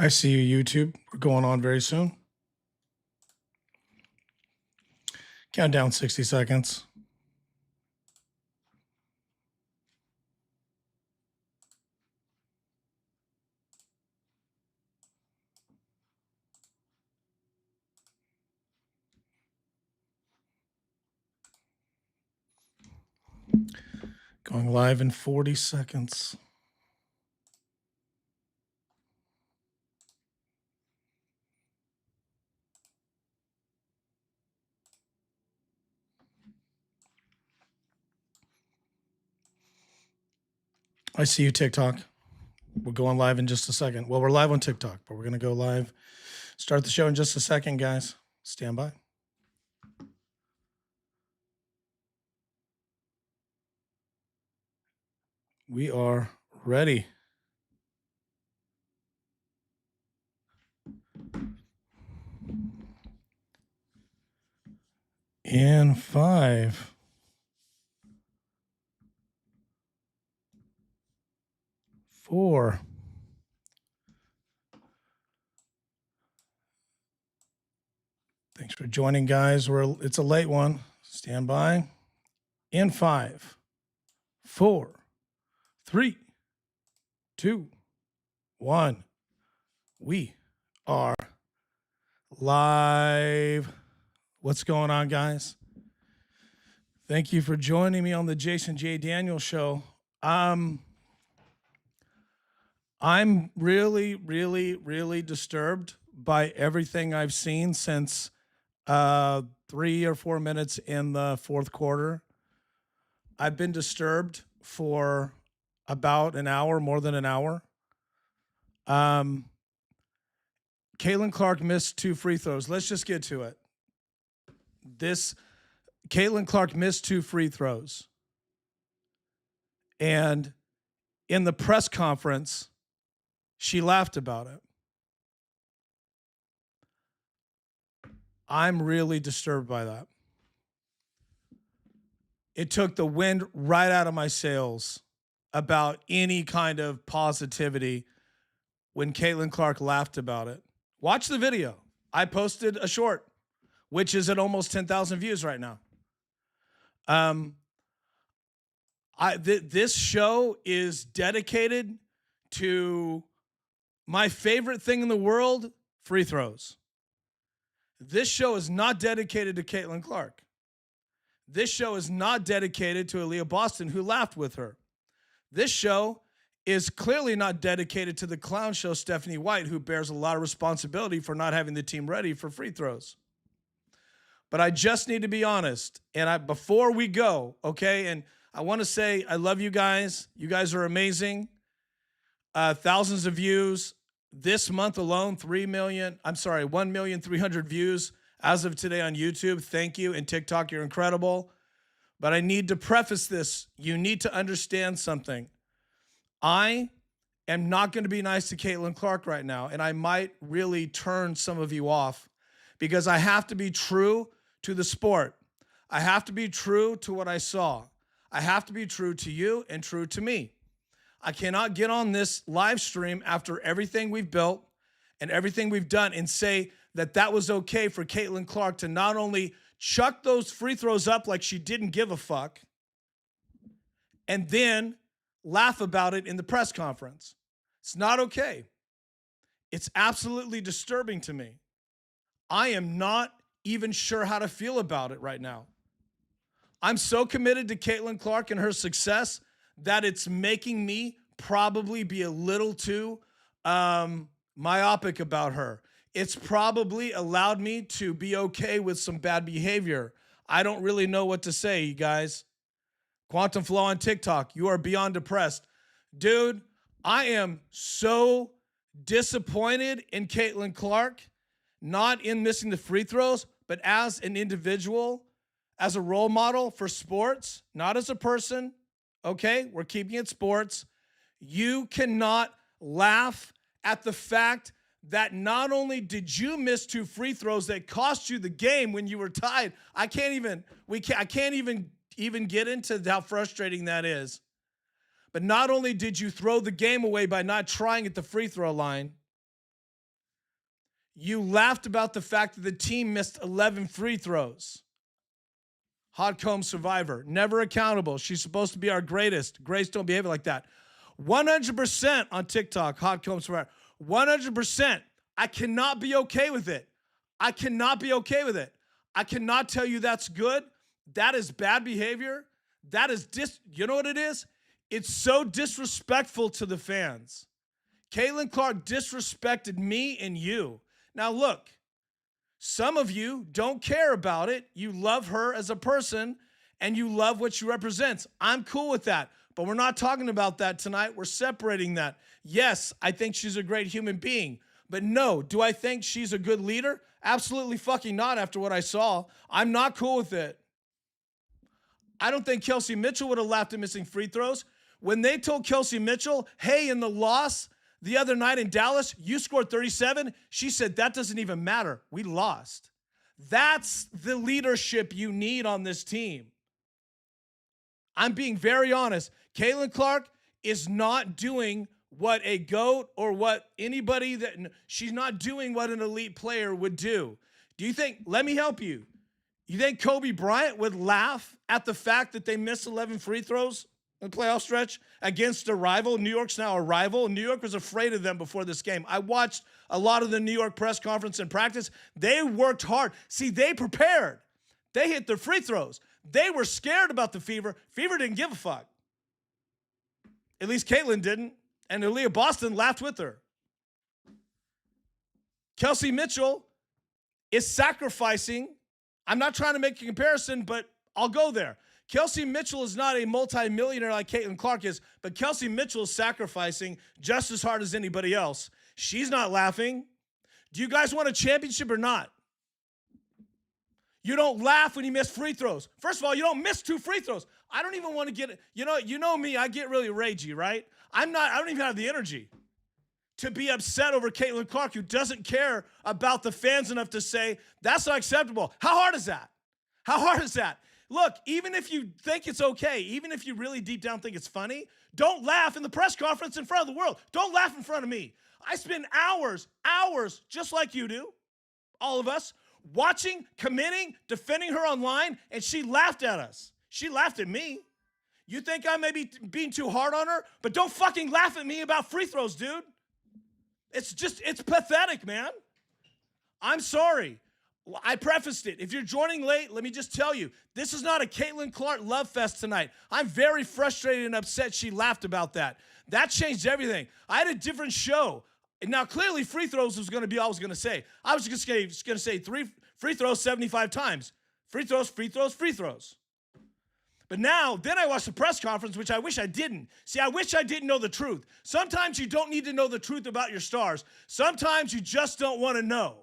I see you, YouTube. We're going on very soon. Countdown 60 seconds. Going live in 40 seconds. I see you, TikTok. We're going live in just a second. Well, we're live on TikTok, but we're going to go live. Start the show in just a second, guys. Stand by. We are ready. In 5, 4, thanks for joining, guys. It's a late one. Stand by. In 5, 4, 3, 2, 1. We are live. What's going on, guys? Thank you for joining me on the Jason J. Daniels Show. I'm really, really, really disturbed by everything I've seen since 3 or 4 minutes in the fourth quarter. I've been disturbed for about an hour, more than an hour. Caitlin Clark missed 2 free throws. Let's just get to it. Caitlin Clark missed 2 free throws. And in the press conference, she laughed about it. I'm really disturbed by that. It took the wind right out of my sails about any kind of positivity when Caitlin Clark laughed about it. Watch the video. I posted a short, which is at almost 10,000 views right now. This show is dedicated to my favorite thing in the world, free throws. This show is not dedicated to Caitlin Clark. This show is not dedicated to Aaliyah Boston, who laughed with her. This show is clearly not dedicated to the clown show Stephanie White, who bears a lot of responsibility for not having the team ready for free throws. But I just need to be honest. And before we go, okay, and I want to say I love you guys. You guys are amazing. Thousands of views. This month alone, 1,300,000 views as of today on YouTube. Thank you. And TikTok, you're incredible. But I need to preface this. You need to understand something. I am not going to be nice to Caitlin Clark right now, and I might really turn some of you off because I have to be true to the sport. I have to be true to what I saw. I have to be true to you and true to me. I cannot get on this live stream after everything we've built and everything we've done and say that that was okay for Caitlin Clark to not only chuck those free throws up like she didn't give a fuck and then laugh about it in the press conference. It's not okay. It's absolutely disturbing to me. I am not even sure how to feel about it right now. I'm so committed to Caitlin Clark and her success that it's making me probably be a little too myopic about her. It's probably allowed me to be okay with some bad behavior. I don't really know what to say, you guys. Quantum Flow on TikTok, you are beyond depressed. Dude, I am so disappointed in Caitlin Clark, not in missing the free throws, but as an individual, as a role model for sports, not as a person. Okay, we're keeping it sports. You cannot laugh at the fact that not only did you miss 2 free throws that cost you the game when you were tied. I can't even get into how frustrating that is. But not only did you throw the game away by not trying at the free throw line, You laughed about the fact that the team missed 11 free throws. Hot comb survivor, never accountable. She's supposed to be our greatest. Grace don't behave like that. 100% on TikTok, hot comb survivor. 100%. I cannot be okay with it. I cannot be okay with it. I cannot tell you that's good. That is bad behavior. That is you know what it is? It's so disrespectful to the fans. Caitlin Clark disrespected me and you. Now look, some of you don't care about it. You love her as a person and you love what she represents. I'm cool with that, but we're not talking about that tonight. We're separating that. Yes, I think she's a great human being, but no, do I think she's a good leader? Absolutely fucking not after what I saw. I'm not cool with it. I don't think Kelsey Mitchell would have laughed at missing free throws. When they told Kelsey Mitchell, hey, in the loss the other night in Dallas, you scored 37, she said, that doesn't even matter. We lost. That's the leadership you need on this team. I'm being very honest. Caitlin Clark is not doing what a GOAT or what anybody that, she's not doing what an elite player would do. Do you think, let me help you. You think Kobe Bryant would laugh at the fact that they missed 11 free throws in the playoff stretch against a rival? New York's now a rival. New York was afraid of them before this game. I watched a lot of the New York press conference and practice. They worked hard. See, they prepared. They hit their free throws. They were scared about the Fever. Fever didn't give a fuck. At least Caitlin didn't. And Aaliyah Boston laughed with her. Kelsey Mitchell is sacrificing. I'm not trying to make a comparison, but I'll go there. Kelsey Mitchell is not a multimillionaire like Caitlin Clark is, but Kelsey Mitchell is sacrificing just as hard as anybody else. She's not laughing. Do you guys want a championship or not? You don't laugh when you miss free throws. First of all, you don't miss 2 free throws. I don't even want to get it. You know me, I get really ragey, right? I don't even have the energy to be upset over Caitlin Clark, who doesn't care about the fans enough to say, that's not acceptable. How hard is that? How hard is that? Look, even if you think it's okay, even if you really deep down think it's funny, don't laugh in the press conference in front of the world. Don't laugh in front of me. I spend hours, just like you do, all of us, watching, committing, defending her online, and she laughed at us. She laughed at me. You think I may be being too hard on her? But don't fucking laugh at me about free throws, dude. It's pathetic, man. I'm sorry. I prefaced it. If you're joining late, let me just tell you, this is not a Caitlin Clark love fest tonight. I'm very frustrated and upset she laughed about that. That changed everything. I had a different show. And now, clearly, free throws was going to be all I was going to say. I was just going to say 3 free throws 75 times. Free throws, free throws, free throws. But now, then I watched the press conference, which I wish I didn't. See, I wish I didn't know the truth. Sometimes you don't need to know the truth about your stars. Sometimes you just don't want to know.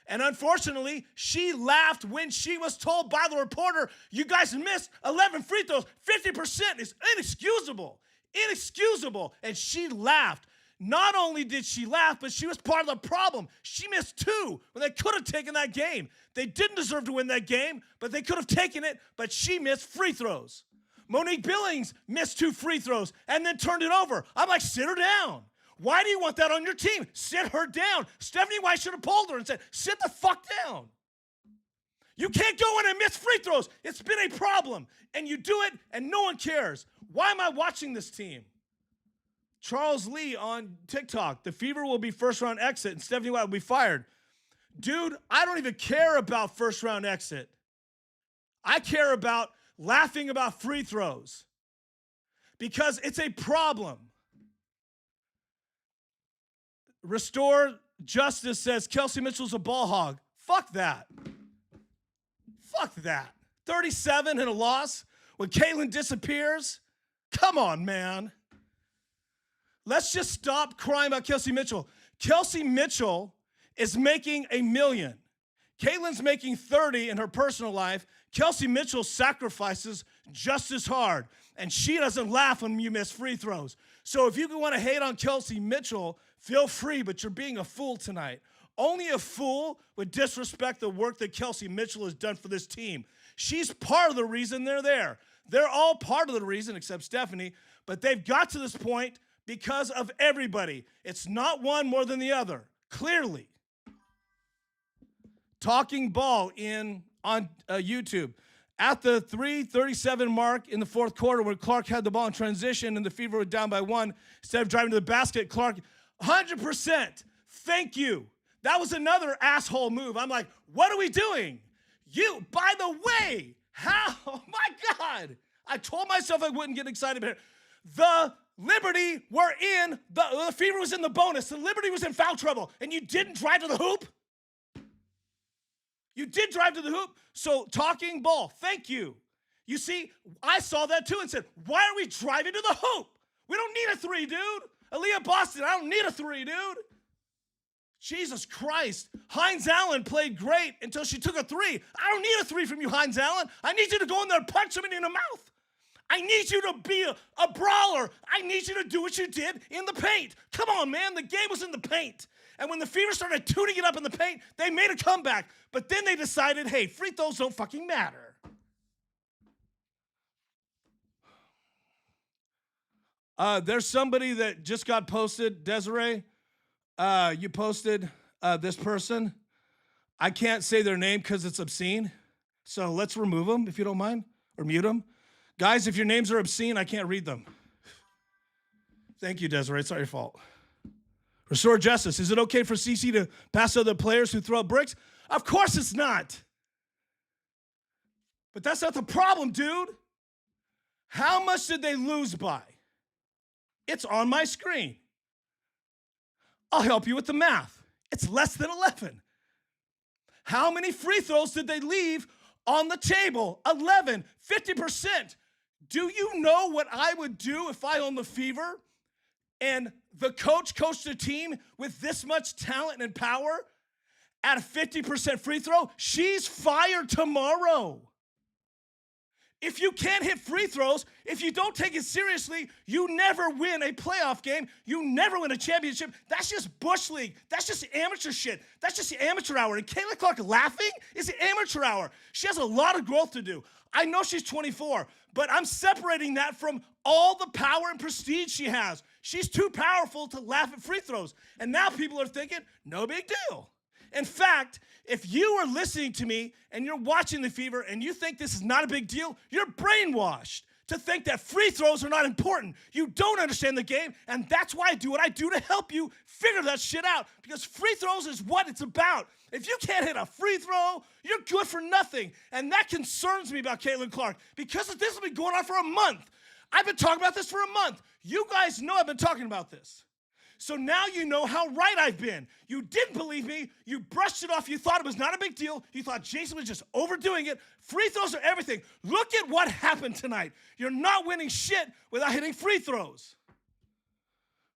And unfortunately, she laughed when she was told by the reporter, you guys missed 11 free throws. 50% is inexcusable. Inexcusable. And she laughed. Not only did she laugh, but she was part of the problem. She missed 2 when they could have taken that game. They didn't deserve to win that game, but they could have taken it, but she missed free throws. Monique Billings missed 2 free throws and then turned it over. I'm like, sit her down. Why do you want that on your team? Sit her down. Stephanie White should have pulled her and said, sit the fuck down. You can't go in and miss free throws. It's been a problem. And you do it, and no one cares. Why am I watching this team? Charles Lee on TikTok. The Fever will be first-round exit, and Stephanie White will be fired. Dude, I don't even care about first-round exit. I care about laughing about free throws because it's a problem. Restore Justice says Kelsey Mitchell's a ball hog. Fuck that. Fuck that. 37 and a loss when Caitlin disappears? Come on, man. Let's just stop crying about Kelsey Mitchell. Kelsey Mitchell is making $1 million. Caitlin's making 30 in her personal life. Kelsey Mitchell sacrifices just as hard, and she doesn't laugh when you miss free throws. So if you want to hate on Kelsey Mitchell, feel free, but you're being a fool tonight. Only a fool would disrespect the work that Kelsey Mitchell has done for this team. She's part of the reason they're there. They're all part of the reason, except Stephanie, but they've got to this point because of everybody. It's not one more than the other, clearly. Talking Ball on YouTube. At the 3:37 mark in the fourth quarter, when Clark had the ball in transition and the Fever were down by 1, instead of driving to the basket, Clark, 100%, thank you. That was another asshole move. I'm like, what are we doing? By the way, how? Oh my God. I told myself I wouldn't get excited about it. The Liberty were in, the Fever was in the bonus. The Liberty was in foul trouble, and you didn't drive to the hoop? You did drive to the hoop, so Talking Ball, thank you. You see, I saw that too and said, why are we driving to the hoop? We don't need a 3, dude. Aaliyah Boston, I don't need a 3, dude. Jesus Christ. Hines Allen played great until she took a 3. I don't need a 3 from you, Hines Allen. I need you to go in there and punch somebody in the mouth. I need you to be a brawler. I need you to do what you did in the paint. Come on, man. The game was in the paint. And when the Fever started tuning it up in the paint, they made a comeback. But then they decided, hey, free throws don't fucking matter. There's somebody that just got posted, Desiree. You posted this person. I can't say their name because it's obscene. So let's remove them if you don't mind, or mute them. Guys, if your names are obscene, I can't read them. Thank you, Desiree. It's not your fault. Restore justice. Is it okay for CC to pass to other players who throw up bricks? Of course it's not. But that's not the problem, dude. How much did they lose by? It's on my screen. I'll help you with the math. It's less than 11. How many free throws did they leave on the table? 11, 50%. Do you know what I would do if I owned the Fever and the coach coached a team with this much talent and power at a 50% free throw? She's fired tomorrow. If you can't hit free throws, if you don't take it seriously, you never win a playoff game. You never win a championship. That's just Bush League. That's just amateur shit. That's just the amateur hour. And Caitlin Clark laughing is the amateur hour. She has a lot of growth to do. I know she's 24, but I'm separating that from all the power and prestige she has. She's too powerful to laugh at free throws. And now people are thinking, no big deal. In fact, if you are listening to me and you're watching the Fever and you think this is not a big deal, you're brainwashed to think that free throws are not important. You don't understand the game, and that's why I do what I do to help you figure that shit out, because free throws is what it's about. If you can't hit a free throw, you're good for nothing, and that concerns me about Caitlin Clark, because this has been going on for a month. I've been talking about this for a month. You guys know I've been talking about this. So now you know how right I've been. You didn't believe me. You brushed it off. You thought it was not a big deal. You thought Jason was just overdoing it. Free throws are everything. Look at what happened tonight. You're not winning shit without hitting free throws.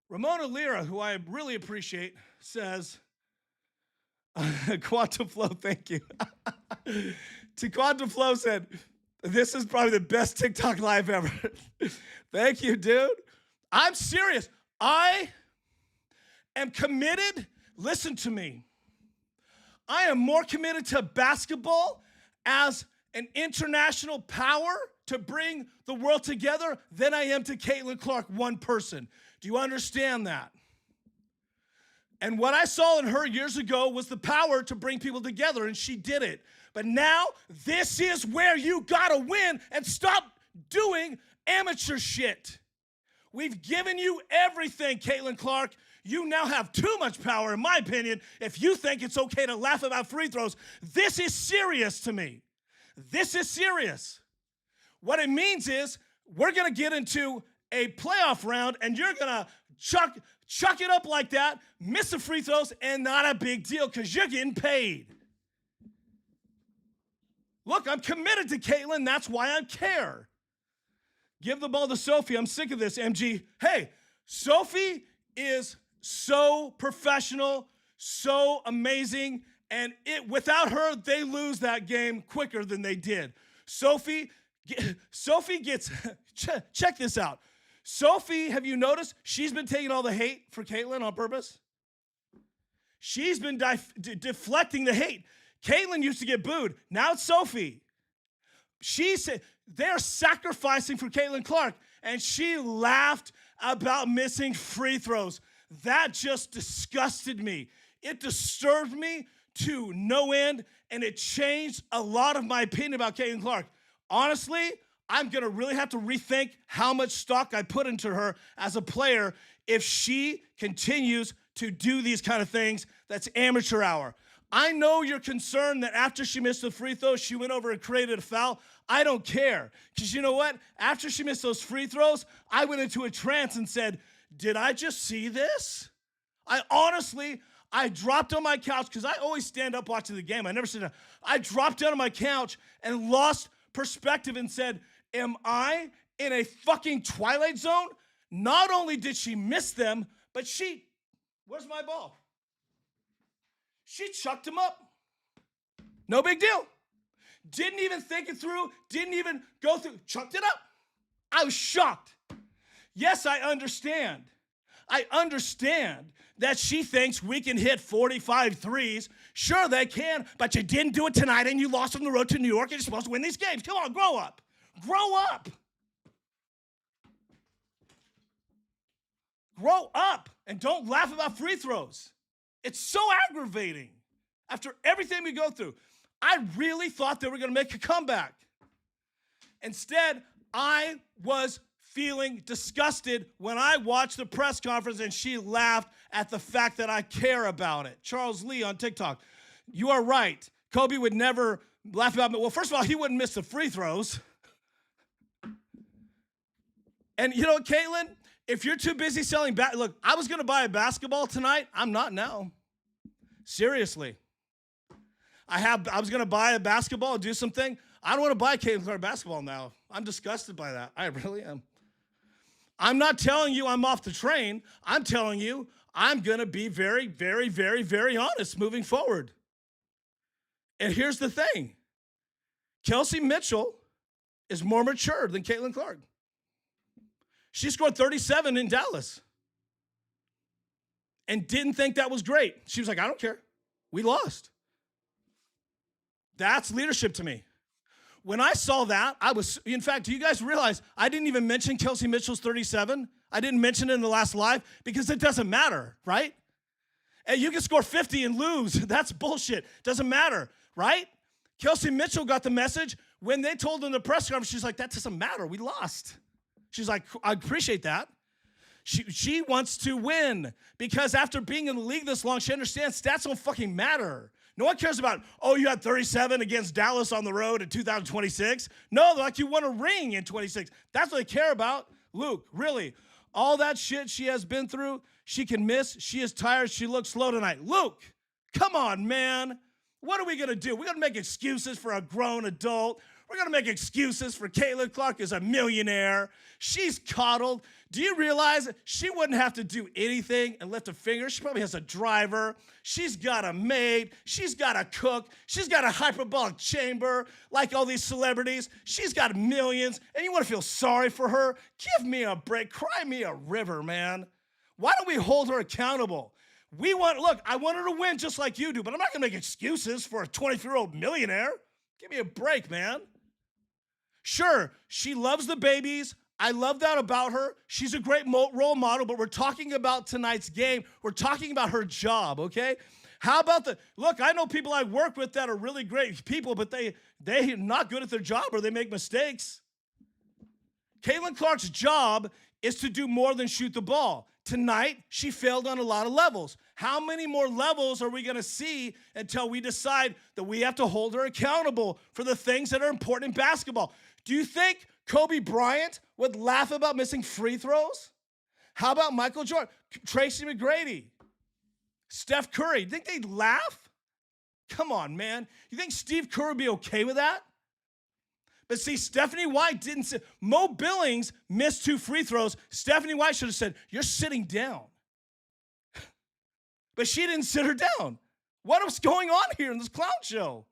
Ramona Lira, who I really appreciate, says, Quantum Flow, thank you. To Quantum Flow said, this is probably the best TikTok live ever. Thank you, dude. I'm serious. I am committed. Listen to me. I am more committed to basketball as an international power to bring the world together than I am to Caitlin Clark, one person. Do you understand that? And what I saw in her years ago was the power to bring people together, and she did it. But now, this is where you gotta win and stop doing amateur shit. We've given you everything, Caitlin Clark. You now have too much power, in my opinion, if you think it's okay to laugh about free throws. This is serious to me. This is serious. What it means is we're going to get into a playoff round, and you're going to chuck it up like that, miss the free throws, and not a big deal because you're getting paid. Look, I'm committed to Caitlin. That's why I care. Give the ball to Sophie. I'm sick of this, MG. Hey, Sophie is so professional, so amazing, and without her, they lose that game quicker than they did. Sophie gets, check this out. Sophie, have you noticed, she's been taking all the hate for Caitlin on purpose? She's been deflecting the hate. Caitlin used to get booed. Now it's Sophie. She said they're sacrificing for Caitlin Clark, and she laughed about missing free throws. That just disgusted me. It disturbed me to no end, and it changed a lot of my opinion about Caitlin Clark. Honestly, I'm going to really have to rethink how much stock I put into her as a player if she continues to do these kind of things. That's amateur hour. I know you're concerned that after she missed the free throws, she went over and created a foul. I don't care. Because you know what? After she missed those free throws, I went into a trance and said, did I just see this? I dropped on my couch because I always stand up watching the game. I never sit down. I dropped down on my couch and lost perspective and said, am I in a fucking Twilight Zone? Not only did she miss them, but where's my ball? She chucked him up. No big deal. Didn't even think it through, didn't even go through, chucked it up. I was shocked. Yes, I understand. I understand that she thinks we can hit 45 threes. Sure, they can, but you didn't do it tonight and you lost on the road to New York and you're supposed to win these games. Come on, grow up. Grow up. Grow up and don't laugh about free throws. It's so aggravating after everything we go through. I really thought they were going to make a comeback. Instead, I was feeling disgusted when I watched the press conference and she laughed at the fact that I care about it. Charles Lee on TikTok, you are right. Kobe would never laugh about me. Well, first of all, he wouldn't miss the free throws. And you know what, Caitlin? If you're too busy selling look, I was going to buy a basketball tonight. I'm not now. Seriously. I was going to buy a basketball and do something. I don't want to buy Caitlin Clark basketball now. I'm disgusted by that. I really am. I'm not telling you I'm off the train. I'm telling you I'm going to be very, very, very, very honest moving forward. And here's the thing. Kelsey Mitchell is more mature than Caitlin Clark. She scored 37 in Dallas and didn't think that was great. She was like, I don't care. We lost. That's leadership to me. When I saw that, in fact, do you guys realize I didn't even mention Kelsey Mitchell's 37? I didn't mention it in the last live because it doesn't matter, right? And you can score 50 and lose. That's bullshit. Doesn't matter, right? Kelsey Mitchell got the message when they told her in the press conference. She's like, that doesn't matter. We lost. She's like, I appreciate that. She wants to win because after being in the league this long, she understands stats don't fucking matter. No one cares about, oh, you had 37 against Dallas on the road in 2026. No, they're like, you won a ring in 26. That's what they care about. Luke, really, all that shit she has been through, she can miss. She is tired. She looks slow tonight. Luke, come on, man. What are we going to do? We're going to make excuses for a grown adult. We're going to make excuses for Caitlin Clark is a millionaire. She's coddled. Do you realize she wouldn't have to do anything and lift a finger? She probably has a driver. She's got a maid. She's got a cook. She's got a hyperbolic chamber like all these celebrities. She's got millions, and you want to feel sorry for her? Give me a break. Cry me a river, man. Why don't we hold her accountable? Look, I want her to win just like you do, but I'm not going to make excuses for a 23-year-old millionaire. Give me a break, man. Sure, she loves the babies. I love that about her. She's a great role model, but we're talking about tonight's game. We're talking about her job, okay? How about look, I know people I work with that are really great people, but they're not good at their job or they make mistakes. Caitlin Clark's job is to do more than shoot the ball. Tonight, she failed on a lot of levels. How many more levels are we going to see until we decide that we have to hold her accountable for the things that are important in basketball? Do you think Kobe Bryant would laugh about missing free throws? How about Michael Jordan, Tracy McGrady, Steph Curry? You think they'd laugh? Come on, man. You think Steve Kerr would be okay with that? But see, Stephanie White didn't say. Mo Billings missed 2 free throws. Stephanie White should have said, you're sitting down. But she didn't sit her down. What was going on here in this clown show?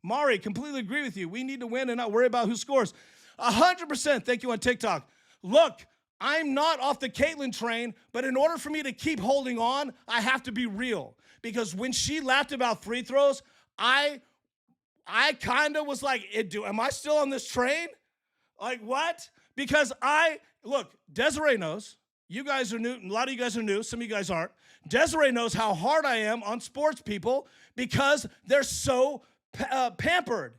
Mari, completely agree with you. We need to win and not worry about who scores. 100%. Thank you on TikTok. Look, I'm not off the Caitlin train, but in order for me to keep holding on, I have to be real. Because when she laughed about free throws, I kind of was like, am I still on this train? Like, what? Because look, Desiree knows. You guys are new. A lot of you guys are new. Some of you guys aren't. Desiree knows how hard I am on sports people because they're so pampered.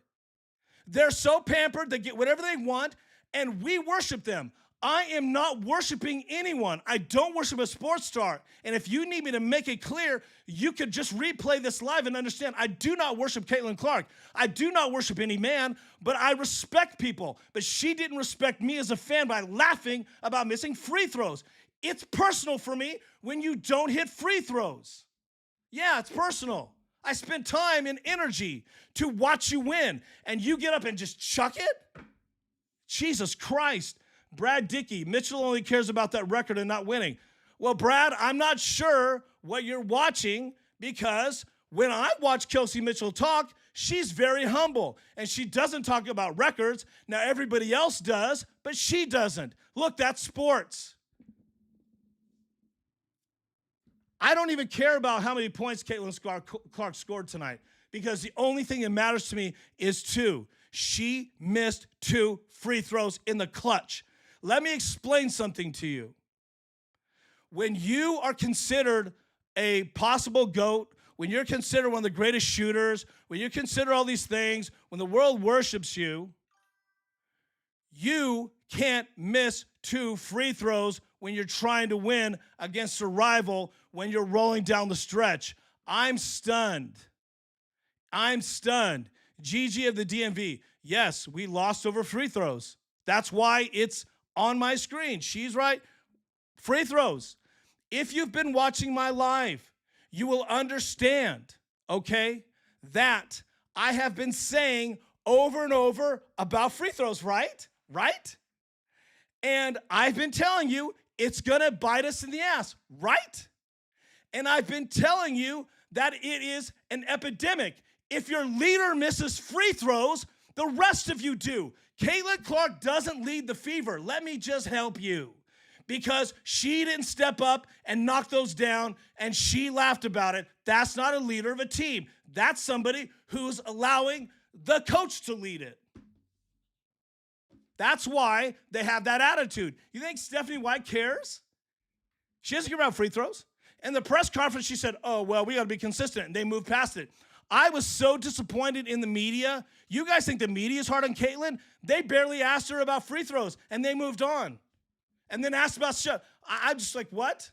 They're so pampered. They get whatever they want, and we worship them. I am not worshiping anyone. I don't worship a sports star. And if you need me to make it clear, you could just replay this live and understand I do not worship Caitlin Clark. I do not worship any man, but I respect people. But she didn't respect me as a fan by laughing about missing free throws. It's personal for me when you don't hit free throws. Yeah, it's personal. I spent time and energy to watch you win, and you get up and just chuck it? Jesus Christ. Brad Dickey, Mitchell only cares about that record and not winning. Well, Brad, I'm not sure what you're watching because when I watch Kelsey Mitchell talk, she's very humble and she doesn't talk about records. Now, everybody else does, but she doesn't. Look, that's sports. I don't even care about how many points Caitlin Clark scored tonight because the only thing that matters to me is 2. She missed 2 free throws in the clutch. Let me explain something to you. When you are considered a possible GOAT, when you're considered one of the greatest shooters, when you consider all these things, when the world worships you, you can't miss 2 free throws when you're trying to win against a rival when you're rolling down the stretch. I'm stunned. I'm stunned. Gigi of the DMV, yes, we lost over free throws. That's why it's on my screen. She's right. Free throws. If you've been watching my live, you will understand, okay, that I have been saying over and over about free throws, right? Right? And I've been telling you it's going to bite us in the ass, right? And I've been telling you that it is an epidemic. If your leader misses free throws, the rest of you do. Caitlin Clark doesn't lead the fever. Let me just help you. Because she didn't step up and knock those down, and she laughed about it. That's not a leader of a team. That's somebody who's allowing the coach to lead it. That's why they have that attitude. You think Stephanie White cares? She doesn't care about free throws. In the press conference, she said, oh, well, we got to be consistent, and they moved past it. I was so disappointed in the media. You guys think the media is hard on Caitlin? They barely asked her about free throws, and they moved on. And then asked about shot. I'm just like, what?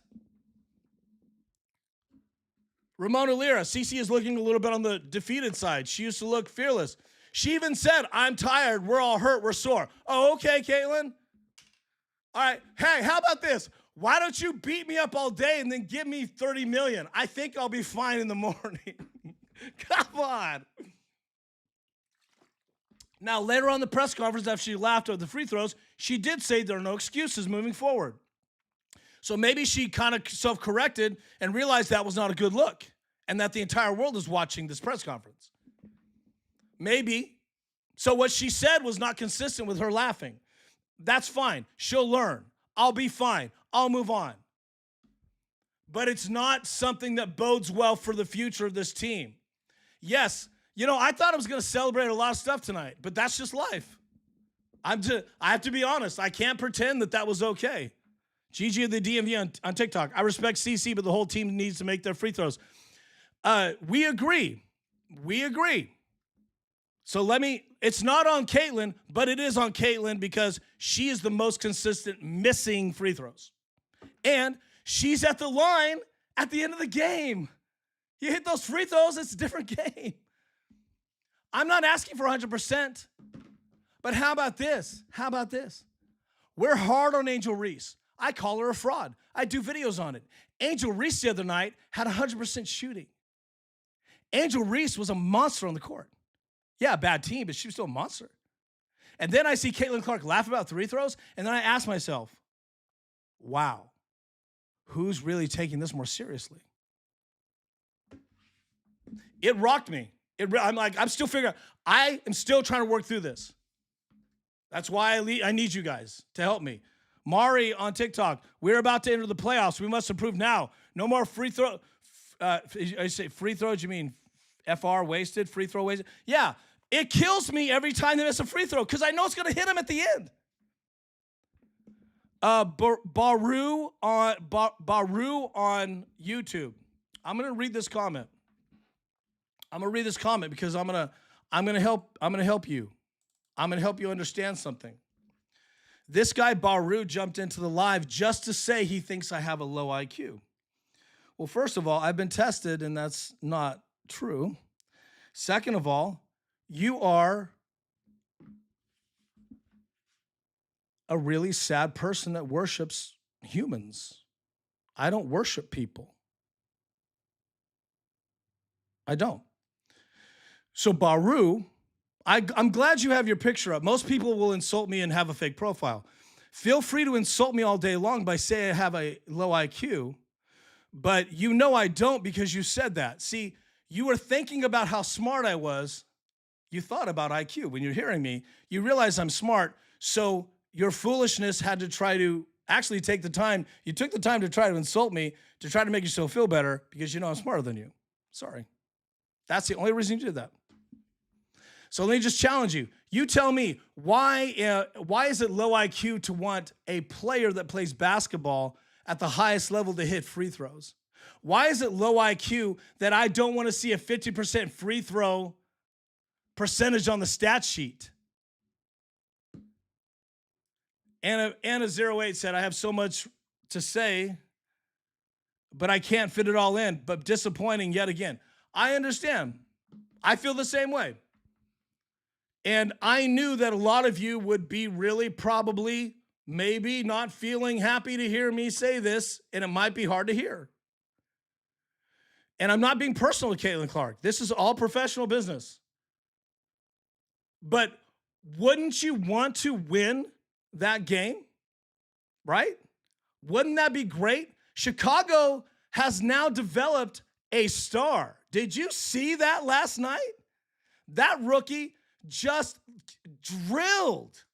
Ramona Lira, Cece is looking a little bit on the defeated side. She used to look fearless. She even said, I'm tired. We're all hurt. We're sore. Oh, okay, Caitlin. All right. Hey, how about this? Why don't you beat me up all day and then give me $30 million? I think I'll be fine in the morning. Come on. Now, later on in the press conference, after she laughed at the free throws, she did say there are no excuses moving forward. So maybe she kind of self-corrected and realized that was not a good look and that the entire world is watching this press conference. Maybe. So what she said was not consistent with her laughing. That's fine. She'll learn. I'll be fine. I'll move on. But it's not something that bodes well for the future of this team. Yes, you know, I thought I was going to celebrate a lot of stuff tonight, but that's just life. I have to be honest. I can't pretend that was okay. Gigi of the DMV on TikTok. I respect CC, but the whole team needs to make their free throws. We agree. We agree. So it's not on Caitlin, but it is on Caitlin because she is the most consistent missing free throws. And she's at the line at the end of the game. You hit those free throws, it's a different game. I'm not asking for 100%, but how about this? How about this? We're hard on Angel Reese. I call her a fraud. I do videos on it. Angel Reese the other night had 100% shooting. Angel Reese was a monster on the court. Yeah, a bad team, but she was still a monster. And then I see Caitlin Clark laugh about free throws, and then I ask myself, wow, who's really taking this more seriously? It rocked me. I'm still figuring out. I am still trying to work through this. That's why I need you guys to help me. Mari on TikTok, we're about to enter the playoffs. We must improve now. No more free throw. I say free throws, you mean FR wasted, free throw wasted? Yeah, it kills me every time they miss a free throw because I know it's going to hit them at the end. Baru on YouTube. I'm gonna read this comment. I'm gonna read this comment because I'm gonna help you. I'm gonna help you understand something. This guy Baru jumped into the live just to say he thinks I have a low IQ. Well, first of all, I've been tested and that's not true. Second of all, you are a really sad person that worships humans. I don't worship people. I don't. So Baru, I'm glad you have your picture up. Most people will insult me and have a fake profile. Feel free to insult me all day long by saying I have a low IQ, but you know I don't because you said that. See, you were thinking about how smart I was. You thought about IQ. When you're hearing me, you realize I'm smart, so your foolishness had to try to actually take the time. You took the time to try to insult me to try to make yourself feel better because you know I'm smarter than you. Sorry. That's the only reason you did that. So let me just challenge you. You tell me, why is it low IQ to want a player that plays basketball at the highest level to hit free throws? Why is it low IQ that I don't want to see a 50% free throw percentage on the stat sheet? Anna08 said, I have so much to say, but I can't fit it all in. But disappointing yet again. I understand. I feel the same way. And I knew that a lot of you would be really probably maybe not feeling happy to hear me say this, and it might be hard to hear. And I'm not being personal with Caitlin Clark. This is all professional business. But wouldn't you want to win that game? Right? Wouldn't that be great? Chicago has now developed a star. Did you see that last night? That rookie just drilled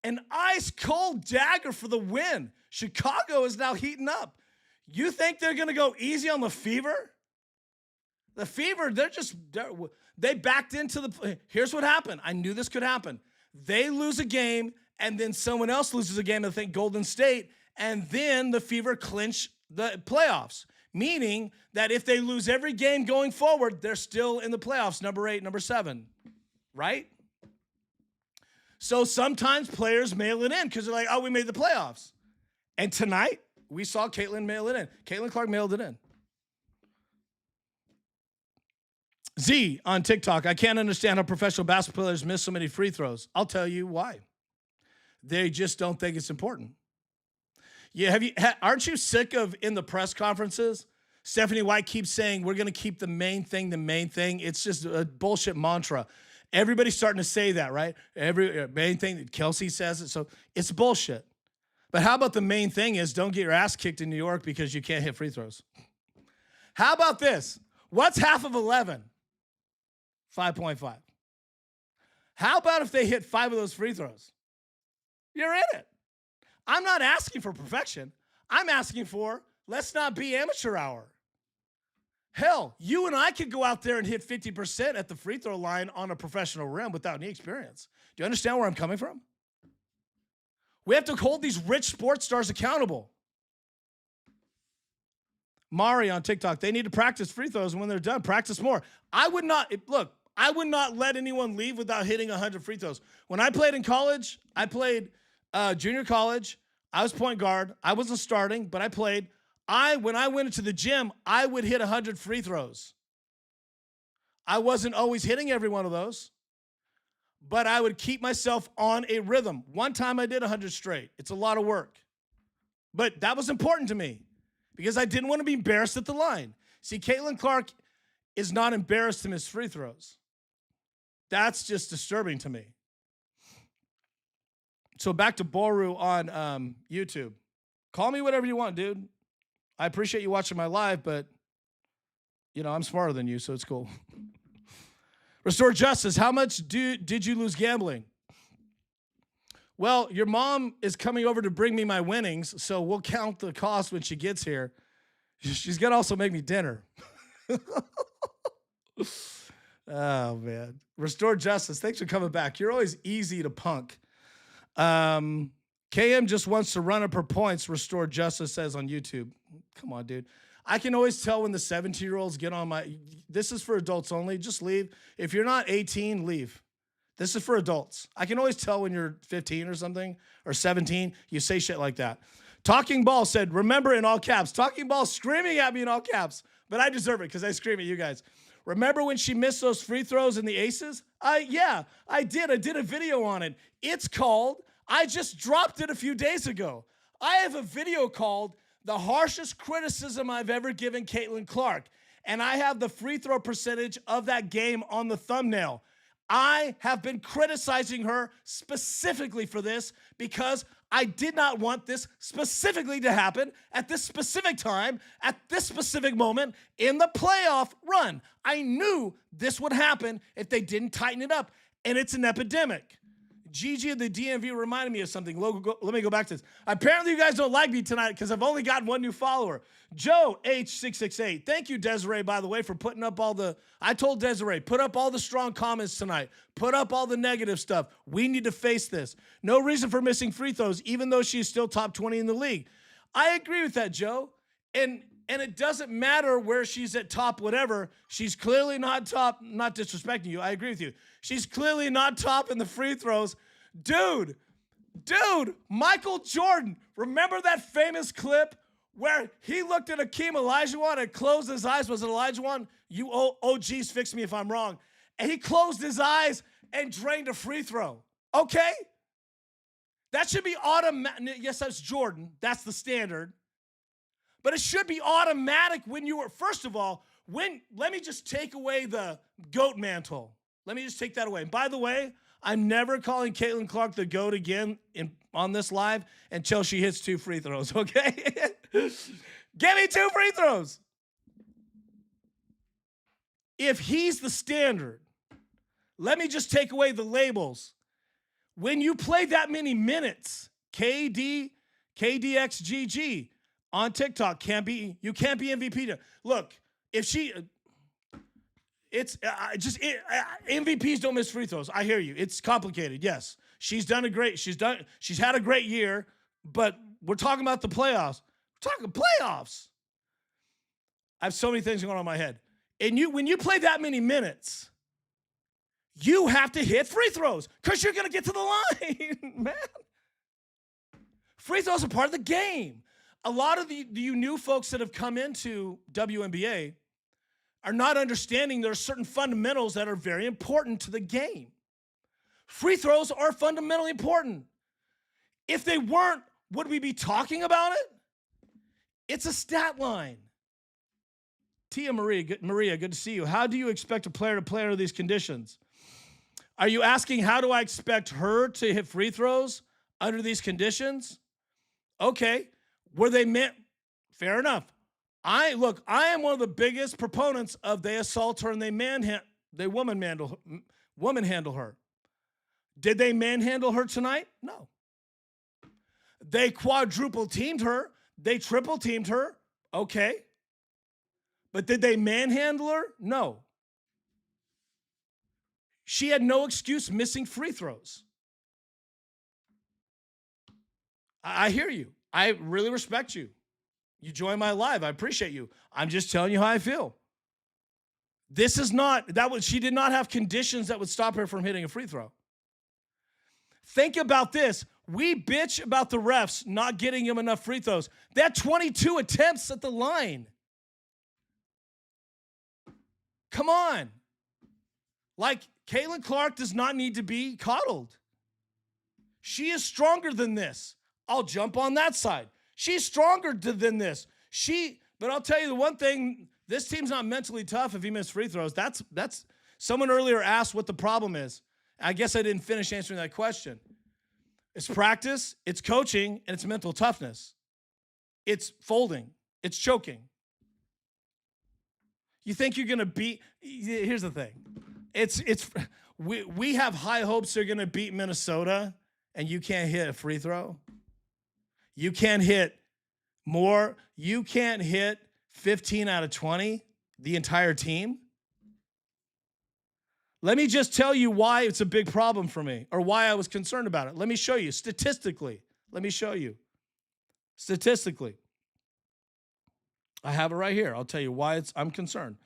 an ice cold dagger for the win. Chicago is now heating up. You think they're going to go easy on the Fever? The Fever, they backed into the, here's what happened. I knew this could happen. They lose a game and then someone else loses a game, I think Golden State, and then the Fever clinch the playoffs. Meaning that if they lose every game going forward, they're still in the playoffs, number 8, number 7. Right? So sometimes players mail it in because they're like, oh, we made the playoffs. And tonight, we saw Caitlin mail it in. Caitlin Clark mailed it in. Z on TikTok, I can't understand how professional basketball players miss so many free throws. I'll tell you why. They just don't think it's important. Yeah, aren't you sick of in the press conferences, Stephanie White keeps saying we're going to keep the main thing the main thing. It's just a bullshit mantra. Everybody's starting to say that, right? Every main thing, Kelsey says it, so it's bullshit. But how about the main thing is don't get your ass kicked in New York because you can't hit free throws. How about this? What's half of 11? 5.5. How about if they hit 5 of those free throws? You're in it. I'm not asking for perfection. I'm asking for let's not be amateur hour. Hell, you and I could go out there and hit 50% at the free throw line on a professional rim without any experience. Do you understand where I'm coming from? We have to hold these rich sports stars accountable. Mari on TikTok, they need to practice free throws, and when they're done, practice more. I would not let anyone leave without hitting 100 free throws. When I played in college, I played junior college. I was point guard. I wasn't starting, but I played. When I went into the gym, I would hit 100 free throws. I wasn't always hitting every one of those, but I would keep myself on a rhythm. One time I did 100 straight. It's a lot of work, but that was important to me because I didn't want to be embarrassed at the line. See, Caitlin Clark is not embarrassed to miss free throws. That's just disturbing to me. So back to Boru on YouTube. Call me whatever you want, dude. I appreciate you watching my live, but, you know, I'm smarter than you, so it's cool. Restore Justice, how much did you lose gambling? Well, your mom is coming over to bring me my winnings, so we'll count the cost when she gets here. She's going to also make me dinner. Oh, man. Restore Justice, thanks for coming back. You're always easy to punk. KM just wants to run up her points, restore justice, says on YouTube. Come on, dude. I can always tell when the 17-year-olds get on my, this is for adults only, just leave. If you're not 18, leave. This is for adults. I can always tell when you're 15 or something, or 17, you say shit like that. Talking Ball said, remember in all caps. Talking Ball screaming at me in all caps, but I deserve it because I scream at you guys. Remember when she missed those free throws in the aces? Yeah, I did. I did a video on it. It's called, I just dropped it a few days ago. I have a video called The Harshest Criticism I've Ever Given Caitlin Clark. And I have the free throw percentage of that game on the thumbnail. I have been criticizing her specifically for this because I did not want this specifically to happen at this specific time, at this specific moment in the playoff run. I knew this would happen if they didn't tighten it up, and it's an epidemic. Gigi of the DMV reminded me of something. Let me go back to this. Apparently, you guys don't like me tonight because I've only got one new follower. Joe H668. Thank you, Desiree, by the way, for putting up all the... I told Desiree, put up all the strong comments tonight. Put up all the negative stuff. We need to face this. No reason for missing free throws, even though she's still top 20 in the league. I agree with that, Joe. And it doesn't matter where she's at top whatever. She's clearly not top, not disrespecting you. I agree with you. She's clearly not top in the free throws. Dude, Michael Jordan, remember that famous clip where he looked at Akeem Olajuwon and closed his eyes? Was it Olajuwon? You OGs, fix me if I'm wrong. And he closed his eyes and drained a free throw. Okay? That should be automatic. Yes, that's Jordan. That's the standard. But it should be automatic when you were, first of all, let me just take away the GOAT mantle. Let me just take that away. And by the way, I'm never calling Caitlin Clark the GOAT again on this live until she hits 2 free throws, okay? Give me 2 free throws. If he's the standard, let me just take away the labels. When you play that many minutes, KDXGG on TikTok you can't be MVP. Look, if she... MVPs don't miss free throws. I hear you. It's complicated. Yes. She's had a great year, but we're talking about the playoffs. We're talking playoffs. I have so many things going on in my head. And when you play that many minutes, you have to hit free throws because you're going to get to the line, man. Free throws are part of the game. A lot of you new folks that have come into WNBA are not understanding there are certain fundamentals that are very important to the game. Free throws are fundamentally important. If they weren't, would we be talking about it? It's a stat line. Tia Maria, good to see you. How do you expect a player to play under these conditions? Are you asking how do I expect her to hit free throws under these conditions? Okay. Were they meant? Fair enough. I am one of the biggest proponents of they assault her and they woman handle her. Did they manhandle her tonight? No. They quadruple teamed her. They triple teamed her. Okay. But did they manhandle her? No. She had no excuse missing free throws. I hear you. I really respect you. You join my live. I appreciate you. I'm just telling you how I feel. This is not, she did not have conditions that would stop her from hitting a free throw. Think about this. We bitch about the refs not getting him enough free throws. They had 22 attempts at the line. Come on. Like, Caitlin Clark does not need to be coddled. She is stronger than this. I'll jump on that side. She's stronger than this. But I'll tell you the one thing, this team's not mentally tough if he missed free throws. That's someone earlier asked what the problem is. I guess I didn't finish answering that question. It's practice, it's coaching, and it's mental toughness. It's folding, it's choking. You think you're going to beat, here's the thing. We have high hopes they're going to beat Minnesota, and you can't hit a free throw. You can't hit more. You can't hit 15 out of 20, the entire team. Let me just tell you why it's a big problem for me or why I was concerned about it. Let me show you statistically. Let me show you. Statistically, I have it right here. I'll tell you why I'm concerned.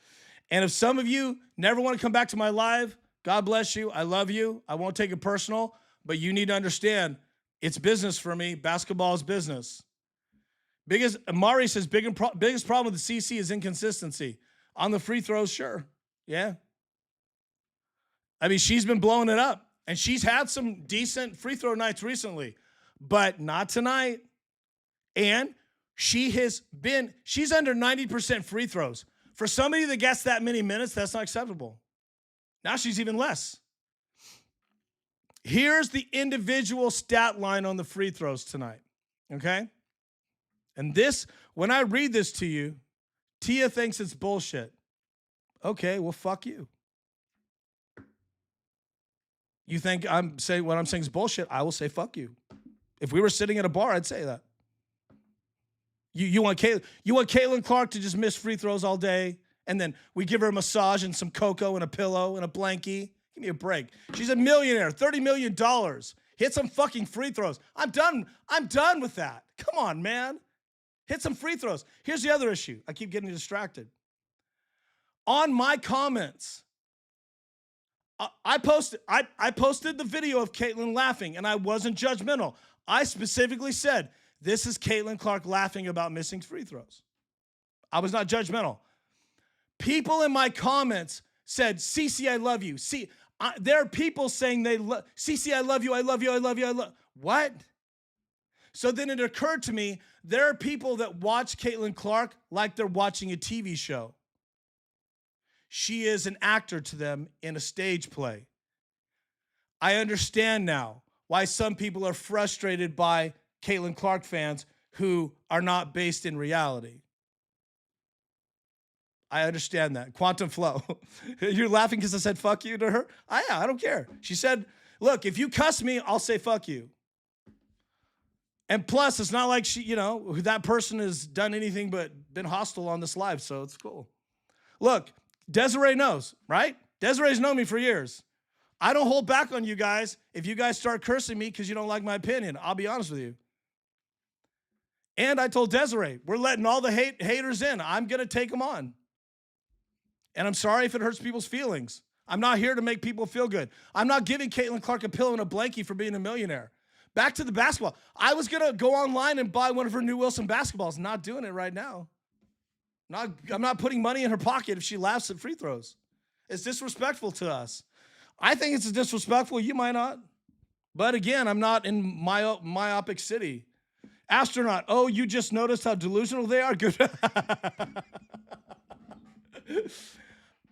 And if some of you never want to come back to my live, God bless you. I love you. I won't take it personal, but you need to understand it's business for me. Basketball is business. Mari says, biggest problem with the CC is inconsistency. On the free throws, sure. Yeah. I mean, she's been blowing it up, and she's had some decent free throw nights recently, but not tonight. And she's under 90% free throws. For somebody that gets that many minutes, that's not acceptable. Now she's even less. Here's the individual stat line on the free throws tonight, okay? And this, when I read this to you, Tia thinks it's bullshit. Okay, well, fuck you. You think I'm saying what I'm saying is bullshit, I will say fuck you. If we were sitting at a bar, I'd say that. You want Caitlin Clark to just miss free throws all day, and then we give her a massage and some cocoa and a pillow and a blankie? Give me a break. She's a millionaire, $30 million. Hit some fucking free throws. I'm done with that. Come on, man. Hit some free throws. Here's the other issue. I keep getting distracted. On my comments, I posted the video of Caitlin laughing, and I wasn't judgmental. I specifically said, this is Caitlin Clark laughing about missing free throws. I was not judgmental. People in my comments said, CC, I love you. See, there are people saying CC, I love you, I love you, I love you, I love. What? So then it occurred to me, there are people that watch Caitlin Clark like they're watching a TV show. She is an actor to them in a stage play. I understand now why some people are frustrated by Caitlin Clark fans who are not based in reality. I understand that. Quantum flow. You're laughing because I said fuck you to her? I don't care. She said, look, if you cuss me, I'll say fuck you. And plus, it's not like that person has done anything but been hostile on this live, so it's cool. Look, Desiree knows, right? Desiree's known me for years. I don't hold back on you guys if you guys start cursing me because you don't like my opinion. I'll be honest with you. And I told Desiree, we're letting all the haters in. I'm going to take them on. And I'm sorry if it hurts people's feelings. I'm not here to make people feel good. I'm not giving Caitlin Clark a pillow and a blankie for being a millionaire. Back to the basketball. I was going to go online and buy one of her new Wilson basketballs. Not doing it right now. I'm not putting money in her pocket if she laughs at free throws. It's disrespectful to us. I think it's disrespectful. You might not. But again, I'm not in myopic city. Astronaut, oh, you just noticed how delusional they are? Good.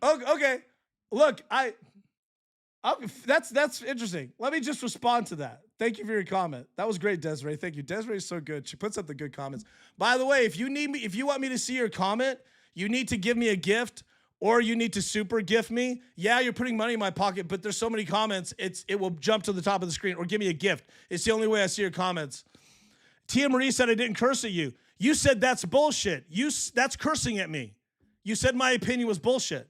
Okay. Look, that's interesting. Let me just respond to that. Thank you for your comment. That was great, Desiree. Thank you. Desiree is so good. She puts up the good comments. By the way, if you want me to see your comment, you need to give me a gift or you need to super gift me. Yeah, you're putting money in my pocket, but there's so many comments, it will jump to the top of the screen, or give me a gift. It's the only way I see your comments. Tia Marie said I didn't curse at you. You said that's bullshit. That's cursing at me. You said my opinion was bullshit.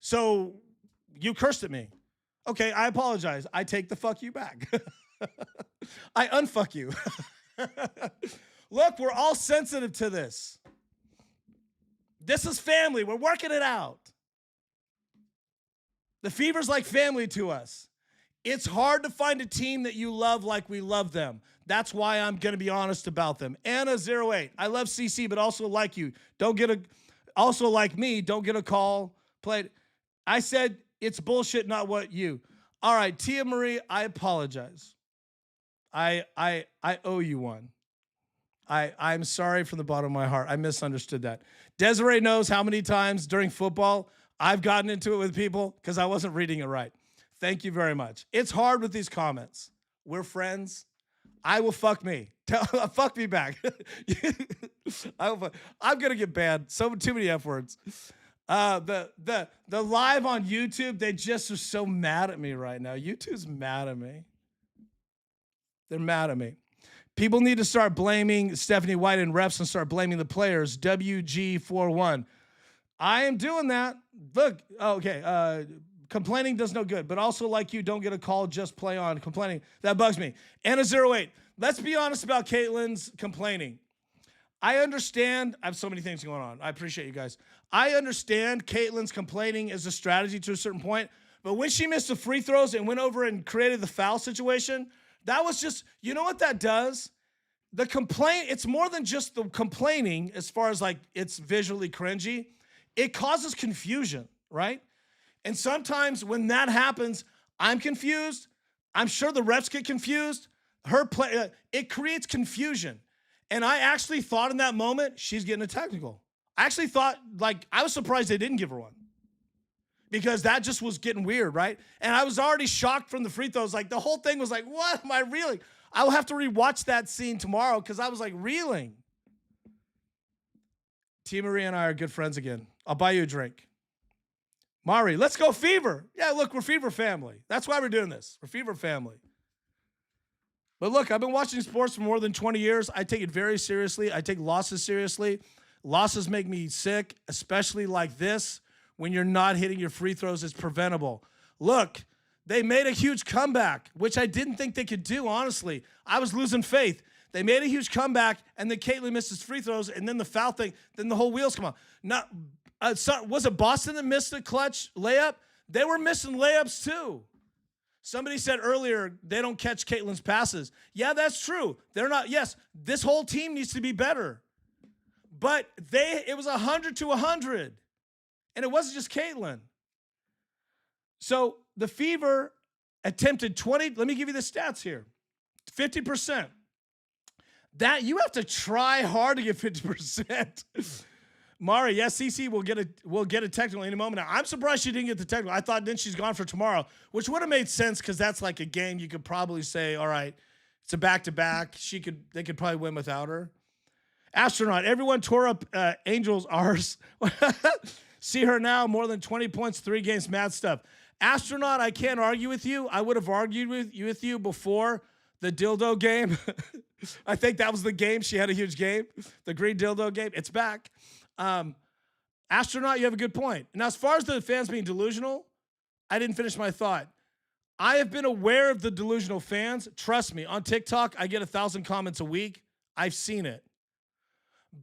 So you cursed at me. Okay, I apologize. I take the fuck you back. I unfuck you. Look, we're all sensitive to this. This is family. We're working it out. The Fever's like family to us. It's hard to find a team that you love like we love them. That's why I'm going to be honest about them. Anna08, I love CC, but also like you. Also like me, don't get a call. Played. I said it's bullshit, not what you. All right, Tia Marie, I apologize. I owe you one. I'm sorry from the bottom of my heart. I misunderstood that. Desiree knows how many times during football I've gotten into it with people because I wasn't reading it right. Thank you very much. It's hard with these comments. We're friends. I will fuck me. Fuck me back. I'm gonna get banned. Too many F words. The live on YouTube, they just are so mad at me right now. YouTube's mad at me. They're mad at me. People need to start blaming Stephanie White and refs and start blaming the players. WG41. I am doing that. Look, okay. Complaining does no good, but also like you, don't get a call, just play on. Complaining, that bugs me. Anna08, let's be honest about Caitlin's complaining. I understand. I have so many things going on. I appreciate you guys. I understand Caitlin's complaining is a strategy to a certain point, but when she missed the free throws and went over and created the foul situation, that was just, you know what that does? The complaint, it's more than just the complaining as far as like it's visually cringy. It causes confusion, right? And sometimes when that happens, I'm confused. I'm sure the refs get confused. It creates confusion. And I actually thought in that moment, she's getting a technical. I actually thought, like, I was surprised they didn't give her one because that just was getting weird, right? And I was already shocked from the free throws. Like, the whole thing was like, what am I reeling? I'll have to rewatch that scene tomorrow because I was like reeling. Tia Marie and I are good friends again. I'll buy you a drink. Mari, let's go Fever. Yeah, look, we're Fever family. That's why we're doing this. We're Fever family. But look, I've been watching sports for more than 20 years. I take it very seriously. I take losses seriously. Losses make me sick, especially like this. When you're not hitting your free throws, it's preventable. Look, they made a huge comeback, which I didn't think they could do, honestly. I was losing faith. They made a huge comeback, and then Caitlin misses free throws, and then the foul thing, then the whole wheels come on. Was it Boston that missed a clutch layup? They were missing layups too. Somebody said earlier they don't catch Caitlin's passes. Yeah, that's true. They're not. Yes, this whole team needs to be better. But it was 100 to 100. And it wasn't just Caitlin. So the Fever attempted 20. Let me give you the stats here. 50%. That you have to try hard to get 50%. Mari, yes, CC will get a technical in a moment. Now, I'm surprised she didn't get the technical. I thought then she's gone for tomorrow, which would have made sense because that's like a game you could probably say, all right, it's a back-to-back. They could probably win without her. Astronaut, everyone tore up Angels' arse. See her now, more than 20 points, 3 games, mad stuff. Astronaut, I can't argue with you. I would have argued with you before the dildo game. I think that was the game. She had a huge game. The green dildo game. It's back. Astronaut, you have a good point. Now, as far as the fans being delusional, I didn't finish my thought. I have been aware of the delusional fans. Trust me, on TikTok, I get 1,000 comments a week. I've seen it.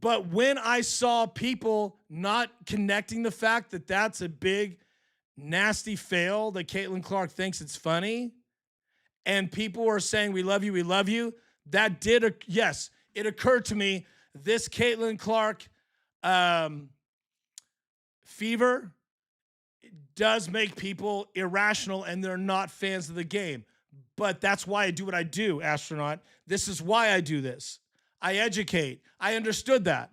But when I saw people not connecting the fact that that's a big, nasty fail, that Caitlin Clark thinks it's funny, and people are saying, we love you, that did, yes, it occurred to me, this Caitlin Clark fever does make people irrational and they're not fans of the game. But that's why I do what I do, Astronaut. This is why I do this. I educate. I understood that.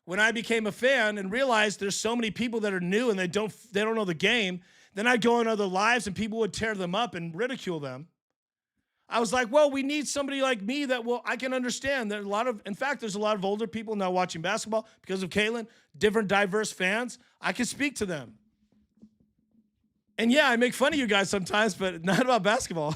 When I became a fan and realized there's so many people that are new and they don't know the game, then I'd go in other lives and people would tear them up and ridicule them. I was like, well, we need somebody like me that I can understand. There's a lot of older people now watching basketball because of Caitlin, different diverse fans. I can speak to them. And yeah, I make fun of you guys sometimes, but not about basketball.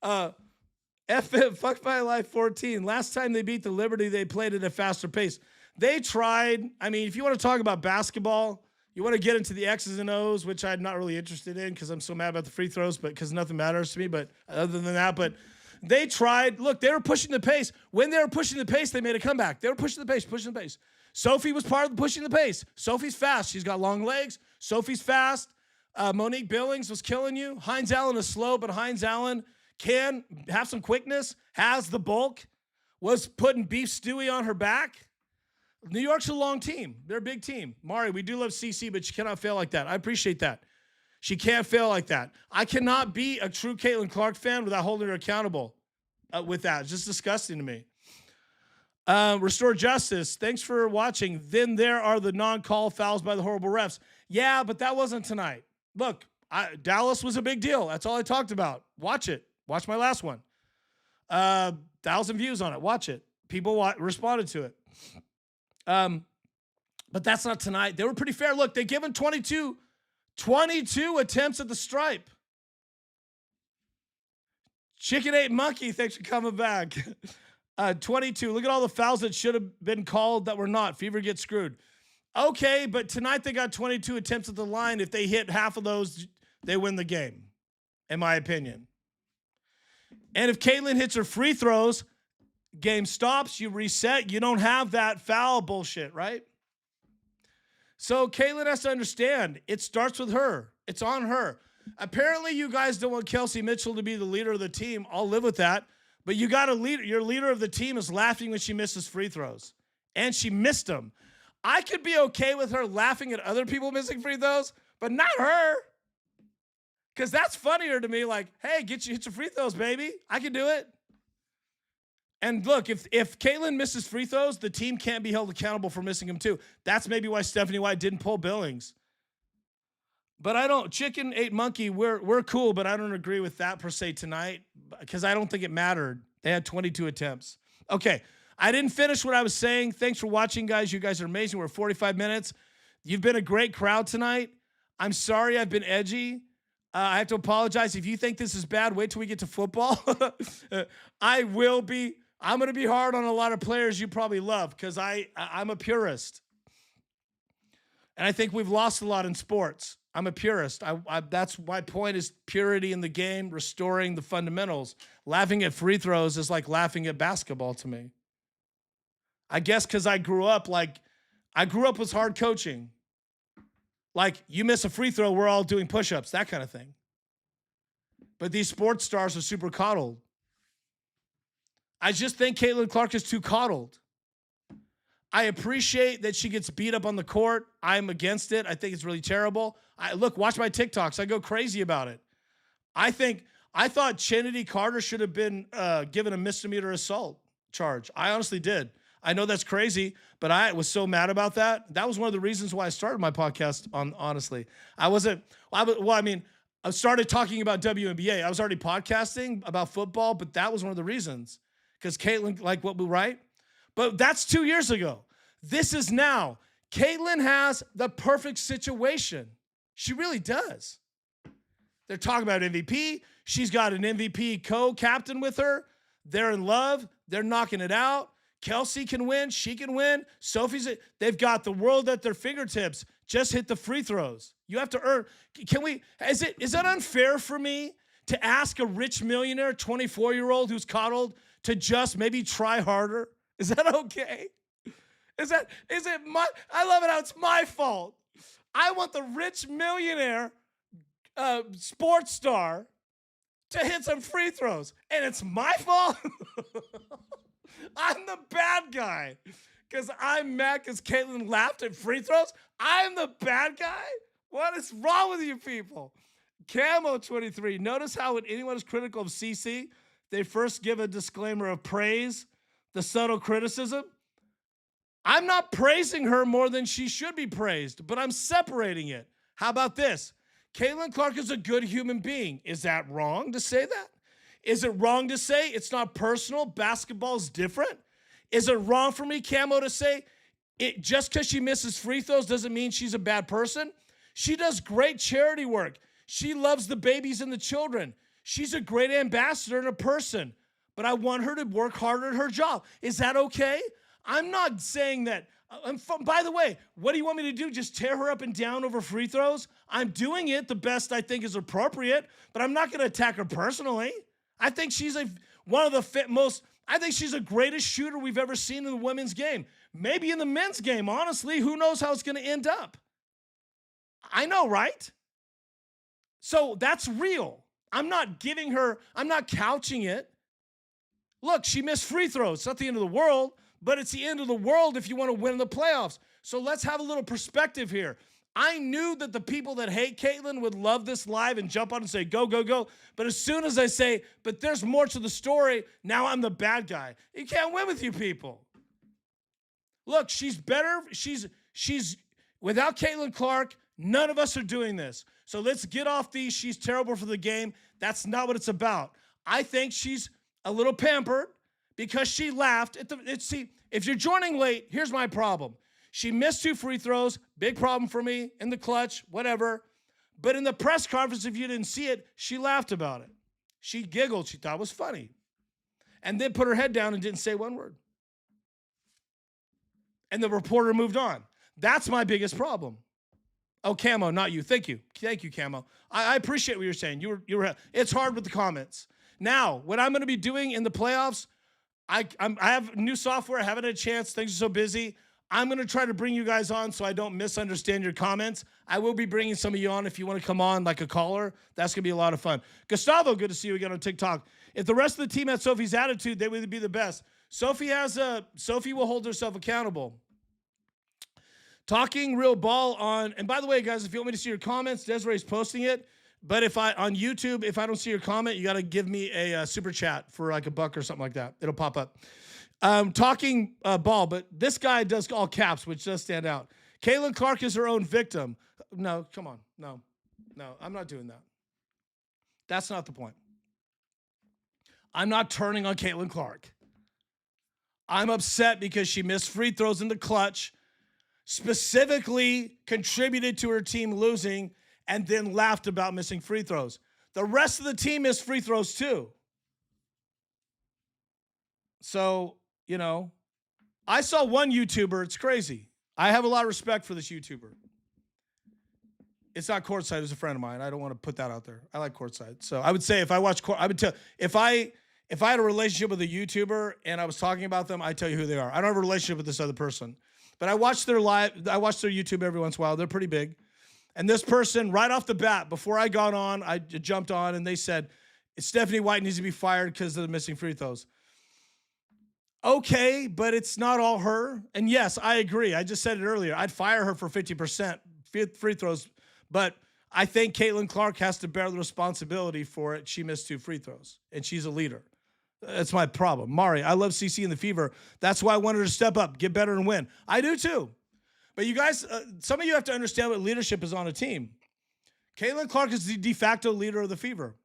Fuck My Life 14. Last time they beat the Liberty, they played at a faster pace. They tried. I mean, if you want to talk about basketball, you want to get into the X's and O's, which I'm not really interested in because I'm so mad about the free throws, but because nothing matters to me. But other than that, but they tried. Look, they were pushing the pace. When they were pushing the pace, they made a comeback. They were pushing the pace. Sophie was part of the pushing the pace. Sophie's fast. She's got long legs. Sophie's fast. Monique Billings was killing you. Hines Allen is slow, but Hines Allen can have some quickness, has the bulk, was putting Beef Stewie on her back. New York's a long team. They're a big team. Mari, we do love CC, but she cannot fail like that. I appreciate that. She can't fail like that. I cannot be a true Caitlin Clark fan without holding her accountable with that. It's just disgusting to me. Restore Justice. Thanks for watching. Then there are the non-call fouls by the horrible refs. Yeah, but that wasn't tonight. Look, Dallas was a big deal. That's all I talked about. Watch it. Watch my last one. 1,000 views on it. Watch it. People responded to it. But that's not tonight. They were pretty fair. Look, they given 22 attempts at the stripe. Chicken ate monkey. Thanks for coming back. 22. Look at all the fouls that should have been called that were not. Fever gets screwed. Okay, but tonight they got 22 attempts at the line. If they hit half of those, they win the game, in my opinion. And if Caitlin hits her free throws, game stops, you reset. You don't have that foul bullshit, right? So Caitlin has to understand it starts with her. It's on her. Apparently, you guys don't want Kelsey Mitchell to be the leader of the team. I'll live with that. But you got a leader. Your leader of the team is laughing when she misses free throws. And she missed them. I could be okay with her laughing at other people missing free throws, but not her. Because that's funnier to me. Like, hey, hit your free throws, baby. I can do it. And look, if Caitlin misses free throws, the team can't be held accountable for missing them too. That's maybe why Stephanie White didn't pull Billings. But I don't, chicken ate monkey, we're cool, but I don't agree with that per se tonight because I don't think it mattered. They had 22 attempts. Okay, I didn't finish what I was saying. Thanks for watching, guys. You guys are amazing. We're 45 minutes. You've been a great crowd tonight. I'm sorry I've been edgy. I have to apologize. If you think this is bad, wait till we get to football. I'm going to be hard on a lot of players you probably love because I'm a purist. And I think we've lost a lot in sports. I'm a purist. That's my point is purity in the game, restoring the fundamentals. Laughing at free throws is like laughing at basketball to me. I guess because I grew up with hard coaching. Like you miss a free throw, we're all doing push-ups, that kind of thing. But these sports stars are super coddled. I just think Caitlin Clark is too coddled. I appreciate that she gets beat up on the court. I'm against it. I think it's really terrible. Watch my TikToks. I go crazy about it. I thought Chennedy Carter should have been given a misdemeanor assault charge. I honestly did. I know that's crazy, but I was so mad about that. That was one of the reasons why I started my podcast honestly. I started talking about WNBA. I was already podcasting about football, but that was one of the reasons. Because Caitlin, like what we write. But that's 2 years ago. This is now. Caitlin has the perfect situation. She really does. They're talking about MVP. She's got an MVP co-captain with her. They're in love. They're knocking it out. Kelsey can win. She can win. They've got the world at their fingertips. Just hit the free throws. You have to earn. Is that unfair for me to ask a rich millionaire, 24-year-old who's coddled to just maybe try harder? Is that okay? I love it how it's my fault. I want the rich millionaire sports star to hit some free throws, and it's my fault. I'm the bad guy because I'm mad because Caitlin laughed at free throws. I'm the bad guy? What is wrong with you people? Camo 23. Notice how when anyone is critical of CC, they first give a disclaimer of praise, the subtle criticism. I'm not praising her more than she should be praised, but I'm separating it. How about this? Caitlin Clark is a good human being. Is that wrong to say that? Is it wrong to say it's not personal? Basketball's different? Is it wrong for me, Camo, to say it just because she misses free throws doesn't mean she's a bad person? She does great charity work. She loves the babies and the children. She's a great ambassador and a person, but I want her to work harder at her job. Is that okay? I'm not saying that. By the way, what do you want me to do? Just tear her up and down over free throws? I'm doing it the best I think is appropriate, but I'm not going to attack her personally. I think she's I think she's the greatest shooter we've ever seen in the women's game. Maybe in the men's game, honestly. Who knows how it's going to end up? I know, right? So that's real. I'm not couching it. Look, she missed free throws. It's not the end of the world, but it's the end of the world if you want to win the playoffs. So let's have a little perspective here. I knew that the people that hate Caitlin would love this live and jump on and say, go, go, go. But as soon as I say, but there's more to the story, now I'm the bad guy. You can't win with you people. Look, she's better. She's without Caitlin Clark, none of us are doing this. So let's get off these. She's terrible for the game. That's not what it's about. I think she's a little pampered because she laughed at see, if you're joining late, here's my problem. She missed 2 free throws. Big problem for me in the clutch, whatever. But in the press conference, if you didn't see it, she laughed about it. She giggled. She thought it was funny. And then put her head down and didn't say one word. And the reporter moved on. That's my biggest problem. Oh, Camo, not you. Thank you. Thank you, Camo. I appreciate what you're saying. You were. It's hard with the comments. Now, what I'm going to be doing in the playoffs, I have new software. I haven't had a chance. Things are so busy. I'm going to try to bring you guys on so I don't misunderstand your comments. I will be bringing some of you on if you want to come on like a caller. That's going to be a lot of fun. Gustavo, good to see you again on TikTok. If the rest of the team had Sophie's attitude, they would be the best. Sophie will hold herself accountable. Talking real ball on, and by the way, guys, if you want me to see your comments, Desiree's posting it. But on YouTube, if I don't see your comment, you got to give me a super chat for like $1 or something like that. It'll pop up. Talking ball, but this guy does all caps, which does stand out. Caitlin Clark is her own victim. No, come on. No, I'm not doing that. That's not the point. I'm not turning on Caitlin Clark. I'm upset because she missed free throws in the clutch, specifically contributed to her team losing, and then laughed about missing free throws. The rest of the team missed free throws too. So, I saw one YouTuber. It's crazy. I have a lot of respect for this YouTuber. It's not Courtside. It's a friend of mine. I don't want to put that out there. I like Courtside. So I would say if I had a relationship with a YouTuber and I was talking about them, I'd tell you who they are. I don't have a relationship with this other person. But I watch their YouTube every once in a while. They're pretty big. And this person, right off the bat, before I got on, I jumped on and they said, Stephanie White needs to be fired because of the missing free throws. Okay, but it's not all her. And yes, I agree. I just said it earlier. I'd fire her for 50% free throws. But I think Caitlin Clark has to bear the responsibility for it. She missed 2 free throws, and she's a leader. That's my problem. Mari, I love CC and the Fever. That's why I wanted her to step up, get better, and win. I do too. But you guys, some of you have to understand what leadership is on a team. Caitlin Clark is the de facto leader of the Fever.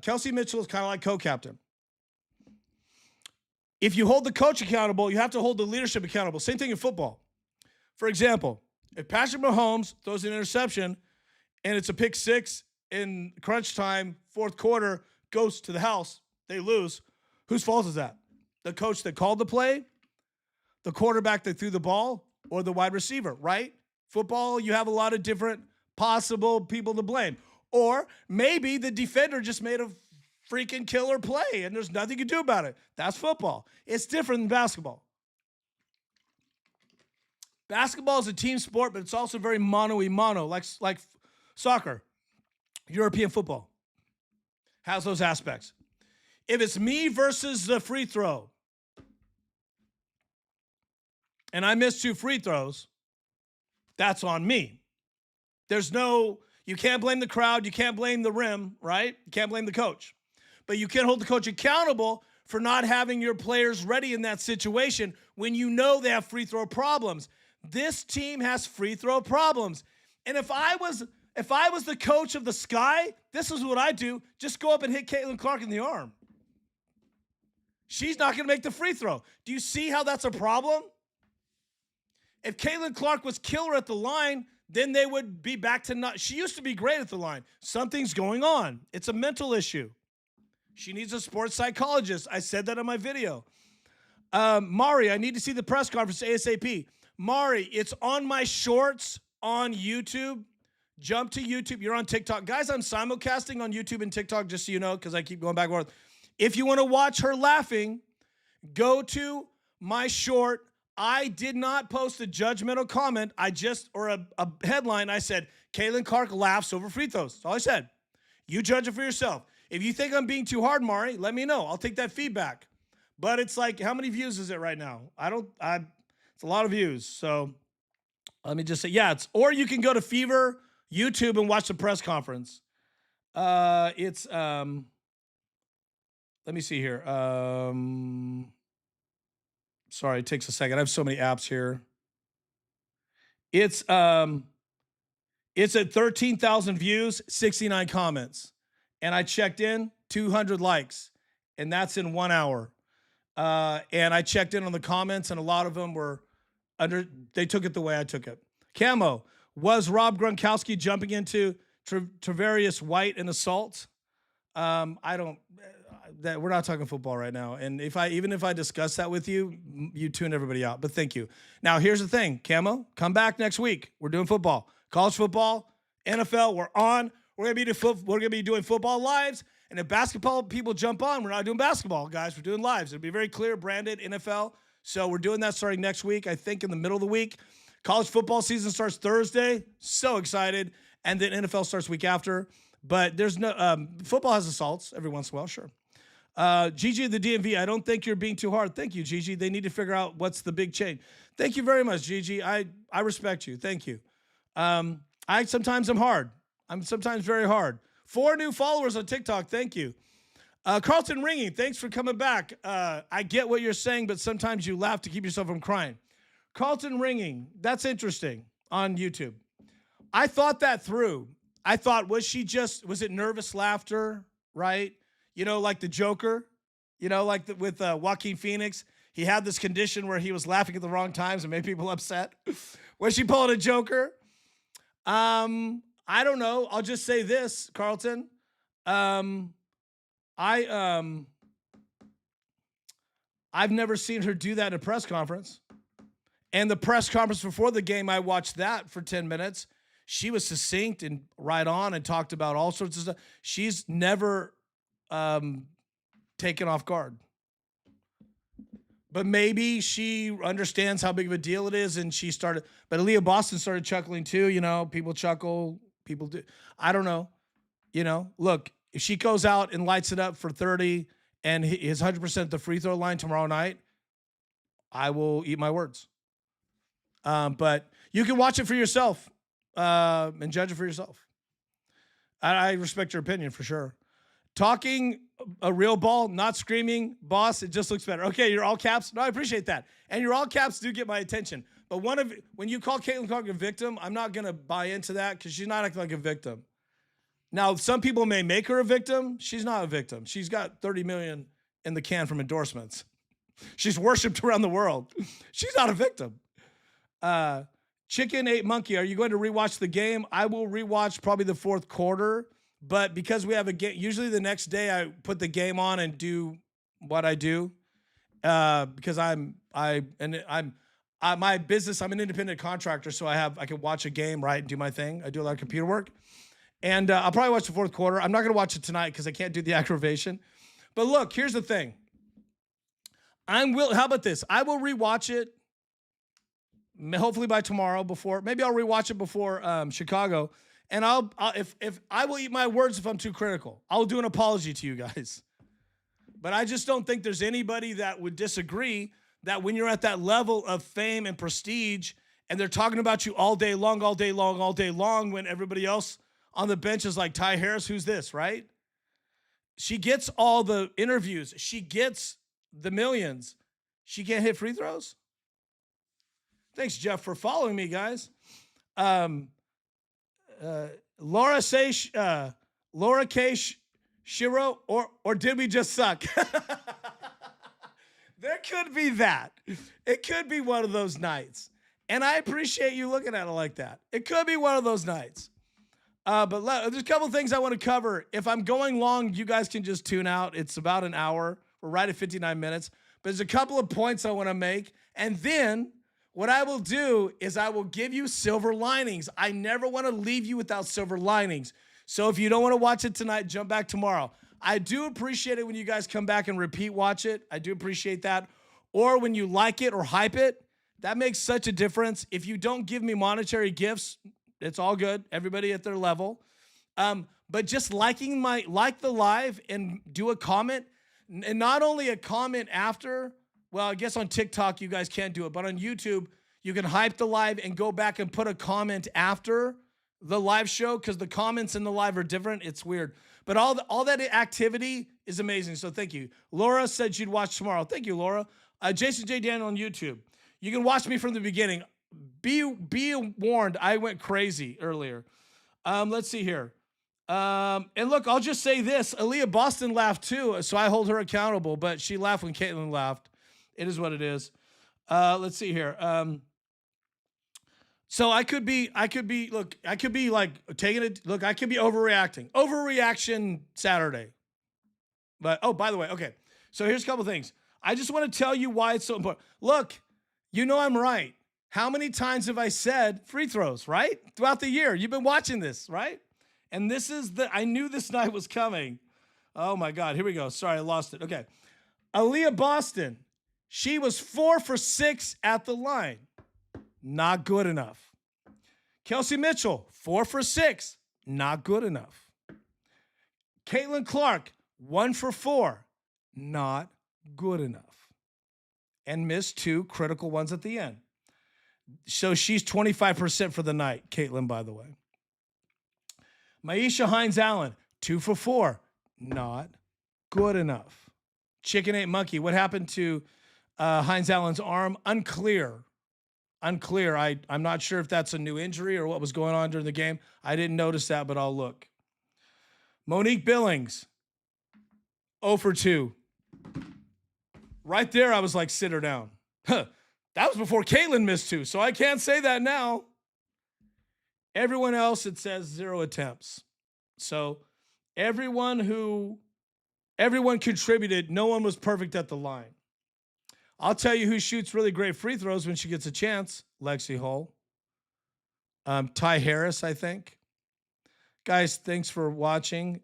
Kelsey Mitchell is kind of like co-captain. If you hold the coach accountable, you have to hold the leadership accountable. Same thing in football. For example, if Patrick Mahomes throws an interception and it's a pick 6 in crunch time, fourth quarter, goes to the house, they lose, whose fault is that? The coach that called the play, the quarterback that threw the ball, or the wide receiver, right? Football, you have a lot of different possible people to blame. Or maybe the defender just made a freaking killer play and there's nothing you can do about it. That's football. It's different than basketball. Basketball is a team sport, but it's also very mono-y-mono, like soccer. European football has those aspects. If it's me versus the free throw, and I miss 2 free throws, that's on me. You can't blame the crowd. You can't blame the rim, right? You can't blame the coach. But you can hold the coach accountable for not having your players ready in that situation when you know they have free throw problems. This team has free throw problems. And if I was the coach of the Sky, this is what I do. Just go up and hit Caitlin Clark in the arm. She's not going to make the free throw. Do you see how that's a problem? If Caitlin Clark was killer at the line, then they would be back to not. She used to be great at the line. Something's going on. It's a mental issue. She needs a sports psychologist. I said that in my video. Mari, I need to see the press conference ASAP. Mari, it's on my shorts on YouTube. Jump to YouTube. You're on TikTok. Guys, I'm simulcasting on YouTube and TikTok, just so you know, because I keep going back and forth. If you want to watch her laughing, go to my short. I did not post a judgmental comment. Or a headline. I said, Caitlin Clark laughs over free throws. That's all I said. You judge it for yourself. If you think I'm being too hard, Mari, let me know. I'll take that feedback. But it's like, how many views is it right now? It's a lot of views. So let me just say, or you can go to Fever YouTube and watch the press conference. Let me see here. Sorry, it takes a second. I have so many apps here. It's at 13,000 views, 69 comments. And I checked in, 200 likes. And that's in 1 hour. And I checked in on the comments, and a lot of them were they took it the way I took it. Camo, was Rob Gronkowski jumping into Travarius White in assault? We're not talking football right now. And even if I discuss that with you, you tune everybody out. But thank you. Now, here's the thing, Camo, come back next week. We're doing football, college football, NFL. We're on. We're gonna be doing football lives, And if basketball people jump on, we're not doing basketball, guys. We're doing lives. It'll be very clear, branded NFL. So we're doing that starting next week, I think in the middle of the week. College football season starts Thursday. So excited. And then NFL starts week after. But there's no football has assaults every once in a while, sure. Gigi of the DMV, I don't think you're being too hard. Thank you, Gigi. They need to figure out what's the big change. Thank you very much, Gigi. I respect you. Thank you. I sometimes am hard. I'm sometimes very hard. 4 new followers on TikTok. Thank you. Carlton Ringing, thanks for coming back. I get what you're saying, but sometimes you laugh to keep yourself from crying. Carlton Ringing, that's interesting on YouTube. I thought that through. I thought, was it nervous laughter, right? You know, like the Joker, you know, like with Joaquin Phoenix. He had this condition where he was laughing at the wrong times and made people upset. Was she pulling a Joker? I don't know. I'll just say this, Carlton. I've never seen her do that in a press conference. And the press conference before the game, I watched that for 10 minutes. She was succinct and right on and talked about all sorts of stuff. She's never taken off guard. But maybe she understands how big of a deal it is, and she started. But Aaliyah Boston started chuckling too. You know, people chuckle. People do. I don't know. You know, look, if she goes out and lights it up for 30 and is 100% the free throw line tomorrow night, I will eat my words. But you can watch it for yourself and judge it for yourself. I respect your opinion for sure. Talking a real ball, not screaming, boss, it just looks better. Okay, you're all caps. No, I appreciate that. And your all caps do get my attention. But when you call Caitlin Clark a victim, I'm not going to buy into that because she's not acting like a victim. Now, some people may make her a victim. She's not a victim. She's got $30 million in the can from endorsements. She's worshipped around the world. She's not a victim. Chicken Ate Monkey, are you going to rewatch the game? I will rewatch probably the fourth quarter. But because we have a game, usually the next day I put the game on and do what I do. Because my business, I'm an independent contractor, so I can watch a game, right, and do my thing. I do a lot of computer work. And I'll probably watch the fourth quarter. I'm not going to watch it tonight because I can't do the aggravation. But look, here's the thing. How about this? I will rewatch it hopefully by tomorrow maybe I'll rewatch it before Chicago. And if I will eat my words if I'm too critical. I'll do an apology to you guys. But I just don't think there's anybody that would disagree that when you're at that level of fame and prestige and they're talking about you all day long, when everybody else on the bench is like, Ty Harris, who's this, right? She gets all the interviews. She gets the millions. She can't hit free throws? Thanks, Jeff, for following me, guys. Laura K. Shiro, or did we just suck? There could be that. It could be one of those nights. And I appreciate you looking at it like that. It could be one of those nights. But there's a couple of things I want to cover. If I'm going long, you guys can just tune out. It's about an hour. We're right at 59 minutes. But there's a couple of points I want to make. And then what I will do is I will give you silver linings. I never want to leave you without silver linings. So if you don't want to watch it tonight, jump back tomorrow. I do appreciate it when you guys come back and repeat watch it. I do appreciate that. Or when you like it or hype it, that makes such a difference. If you don't give me monetary gifts, it's all good. Everybody at their level. But just like the live and do a comment, and not only a comment after. Well, I guess on TikTok you guys can't do it, but on YouTube you can hype the live and go back and put a comment after the live show because the comments in the live are different. It's weird. But all that activity is amazing. So thank you. Laura said she'd watch tomorrow. Thank you, Laura. Jason J. Daniel on YouTube. You can watch me from the beginning. Be warned, I went crazy earlier. Let's see here. And look, I'll just say this. Aaliyah Boston laughed too, so I hold her accountable, but she laughed when Caitlin laughed. It is what it is. Let's see here. So I could be like taking it. Look, I could be overreacting. Overreaction Saturday. But, oh, by the way, okay. So here's a couple things. I just want to tell you why it's so important. Look, you know I'm right. How many times have I said free throws, right? Throughout the year. You've been watching this, right? And I knew this night was coming. Oh my God. Here we go. Sorry, I lost it. Okay. Aaliyah Boston. She was 4 for 6 at the line. Not good enough. Kelsey Mitchell, 4 for 6. Not good enough. Caitlin Clark, 1 for 4. Not good enough. And missed 2 critical ones at the end. So she's 25% for the night, Caitlin, by the way. Maisha Hines-Allen, 2 for 4. Not good enough. Chicken ate monkey. What happened to Hines-Allen's arm? Unclear. I'm not sure if that's a new injury or what was going on during the game. I didn't notice that, but I'll look. Monique Billings, 0 for 2. Right there, I was like, sit her down. Huh. That was before Caitlin missed 2, so I can't say that now. Everyone else, it says 0 attempts. So everyone contributed. No one was perfect at the line. I'll tell you who shoots really great free throws when she gets a chance. Lexi Hull. Ty Harris, I think. Guys, thanks for watching.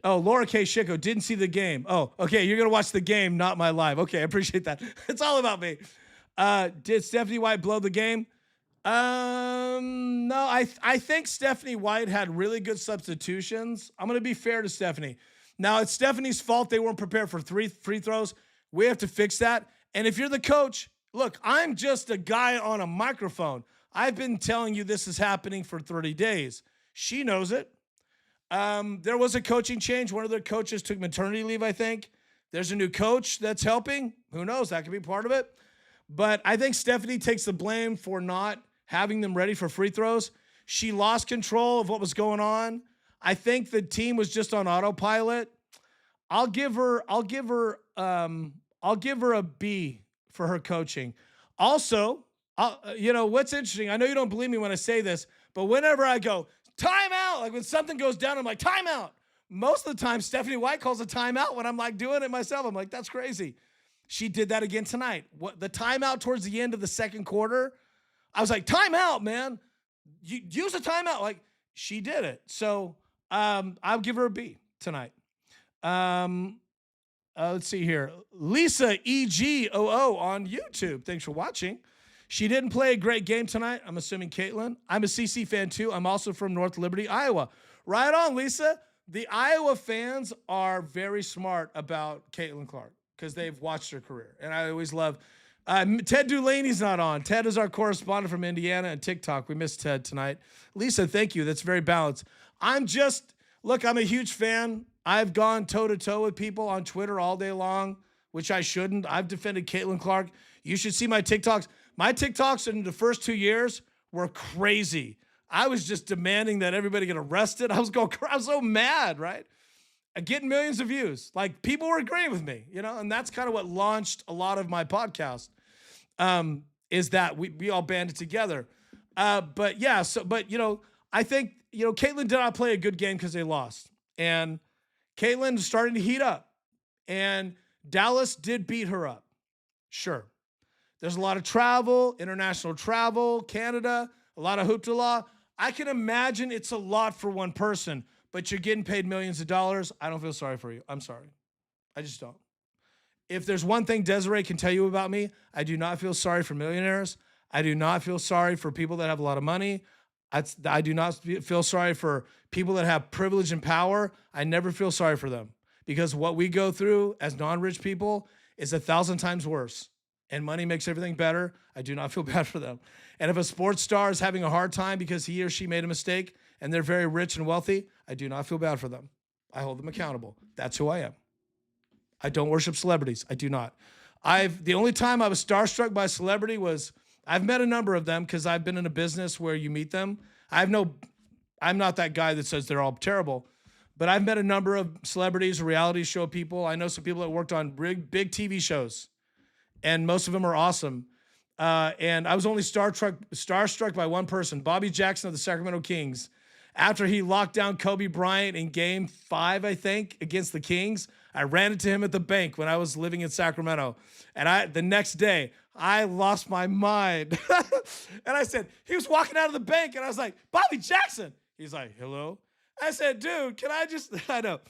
Oh, Laura K. Schicko didn't see the game. Oh, okay. You're going to watch the game, not my live. Okay, I appreciate that. It's all about me. Did Stephanie White blow the game? No, I think Stephanie White had really good substitutions. I'm going to be fair to Stephanie. Now, it's Stephanie's fault they weren't prepared for 3 free throws. We have to fix that. And if you're the coach, look, I'm just a guy on a microphone. I've been telling you this is happening for 30 days. She knows it. There was a coaching change. One of their coaches took maternity leave, I think. There's a new coach that's helping. Who knows? That could be part of it. But I think Stephanie takes the blame for not having them ready for free throws. She lost control of what was going on. I think the team was just on autopilot. I'll give her a B for her coaching. Also, what's interesting, I know you don't believe me when I say this, but whenever I go, timeout, like when something goes down, I'm like, timeout. Most of the time, Stephanie White calls a timeout when I'm like doing it myself. I'm like, that's crazy. She did that again tonight. The timeout towards the end of the second quarter, I was like, timeout, man. Use a timeout. Like, she did it. So I'll give her a B tonight. Let's see here. Lisa EGOO on YouTube. Thanks for watching. She didn't play a great game tonight. I'm assuming Caitlin. I'm a CC fan too. I'm also from North Liberty, Iowa. Right on, Lisa. The Iowa fans are very smart about Caitlin Clark because they've watched her career. And I always love Ted Dulaney's not on. Ted is our correspondent from Indiana and TikTok. We missed Ted tonight. Lisa, thank you. That's very balanced. I'm a huge fan. I've gone toe-to-toe with people on Twitter all day long, which I shouldn't. I've defended Caitlin Clark. You should see my TikToks. My TikToks in the first 2 years were crazy. I was just demanding that everybody get arrested. I was so mad, right? Getting millions of views. Like, people were agreeing with me, and that's kind of what launched a lot of my podcast, is that we all banded together. I think, Caitlin did not play a good game because they lost. And Caitlin is starting to heat up. And Dallas did beat her up. Sure. There's a lot of travel, international travel, Canada, a lot of hoopla. I can imagine it's a lot for one person, but you're getting paid millions of dollars. I don't feel sorry for you. I'm sorry. I just don't. If there's one thing Desiree can tell you about me, I do not feel sorry for millionaires. I do not feel sorry for people that have a lot of money. I do not feel sorry for people that have privilege and power. I never feel sorry for them because what we go through as non-rich people is 1,000 times worse. And money makes everything better. I do not feel bad for them. And if a sports star is having a hard time because he or she made a mistake and they're very rich and wealthy, I do not feel bad for them. I hold them accountable. That's who I am. I don't worship celebrities. I do not. The only time I was starstruck by a celebrity was, I've met a number of them because I've been in a business where you meet them. I'm not that guy that says they're all terrible, but I've met a number of celebrities, reality show people. I know some people that worked on big TV shows, and most of them are awesome. And I was only starstruck by one person, Bobby Jackson of the Sacramento Kings. After he locked down Kobe Bryant in Game 5, I think, against the Kings, I ran into him at the bank when I was living in Sacramento. And the next day, I lost my mind. And I said, he was walking out of the bank, and I was like, Bobby Jackson. He's like, hello? I said, dude, can I just, I know.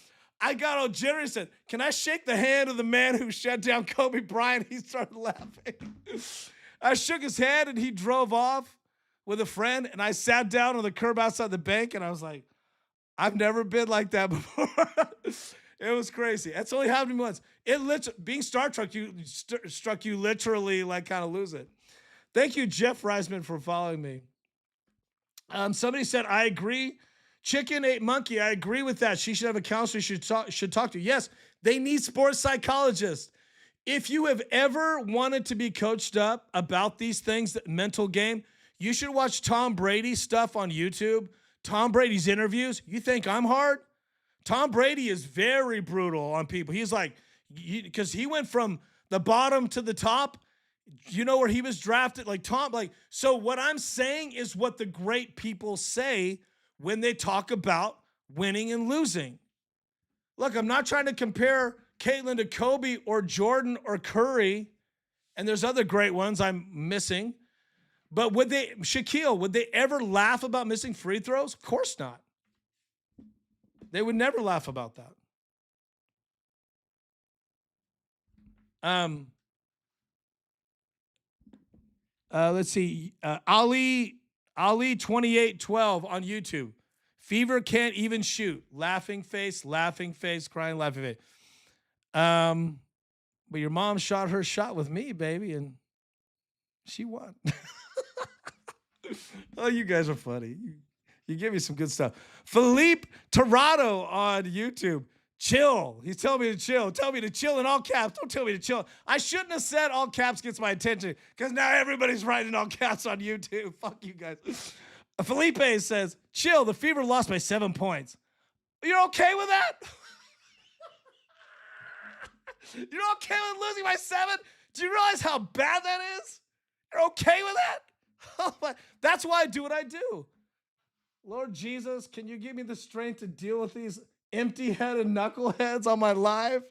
I got all jittery. Said, "Can I shake the hand of the man who shut down Kobe Bryant?" He started laughing. I shook his hand and he drove off with a friend. And I sat down on the curb outside the bank and I was like, I've never been like that before. It was crazy. That's only happened to me once. Being Star Trek, struck you literally like kind of lose it. Thank you, Jeff Reisman, for following me. Somebody said, I agree. Chicken ate monkey. I agree with that. She should have a counselor should talk to. Yes, they need sports psychologists. If you have ever wanted to be coached up about these things, mental game, you should watch Tom Brady's stuff on YouTube. Tom Brady's interviews. You think I'm hard? Tom Brady is very brutal on people. He's like, because he went from the bottom to the top. You know where he was drafted? So what I'm saying is what the great people say when they talk about winning and losing. Look, I'm not trying to compare Caitlin to Kobe or Jordan or Curry, and there's other great ones I'm missing. But Shaquille, would they ever laugh about missing free throws? Of course not. They would never laugh about that. Let's see. Ali 2812 on YouTube. Fever can't even shoot. Laughing face, crying, laughing face. But your mom shot her shot with me, baby, and she won. Oh, you guys are funny. You give me some good stuff. Philippe Torado on YouTube. Chill. He's telling me to chill. Tell me to chill in all caps. Don't tell me to chill. I shouldn't have said all caps gets my attention because now everybody's writing all caps on YouTube. Fuck you guys. Felipe says, chill. The Fever lost by 7 points. You're okay with that? You're okay with losing by 7? Do you realize how bad that is? You're okay with that? That's why I do what I do. Lord Jesus, can you give me the strength to deal with these empty-headed knuckleheads on my live?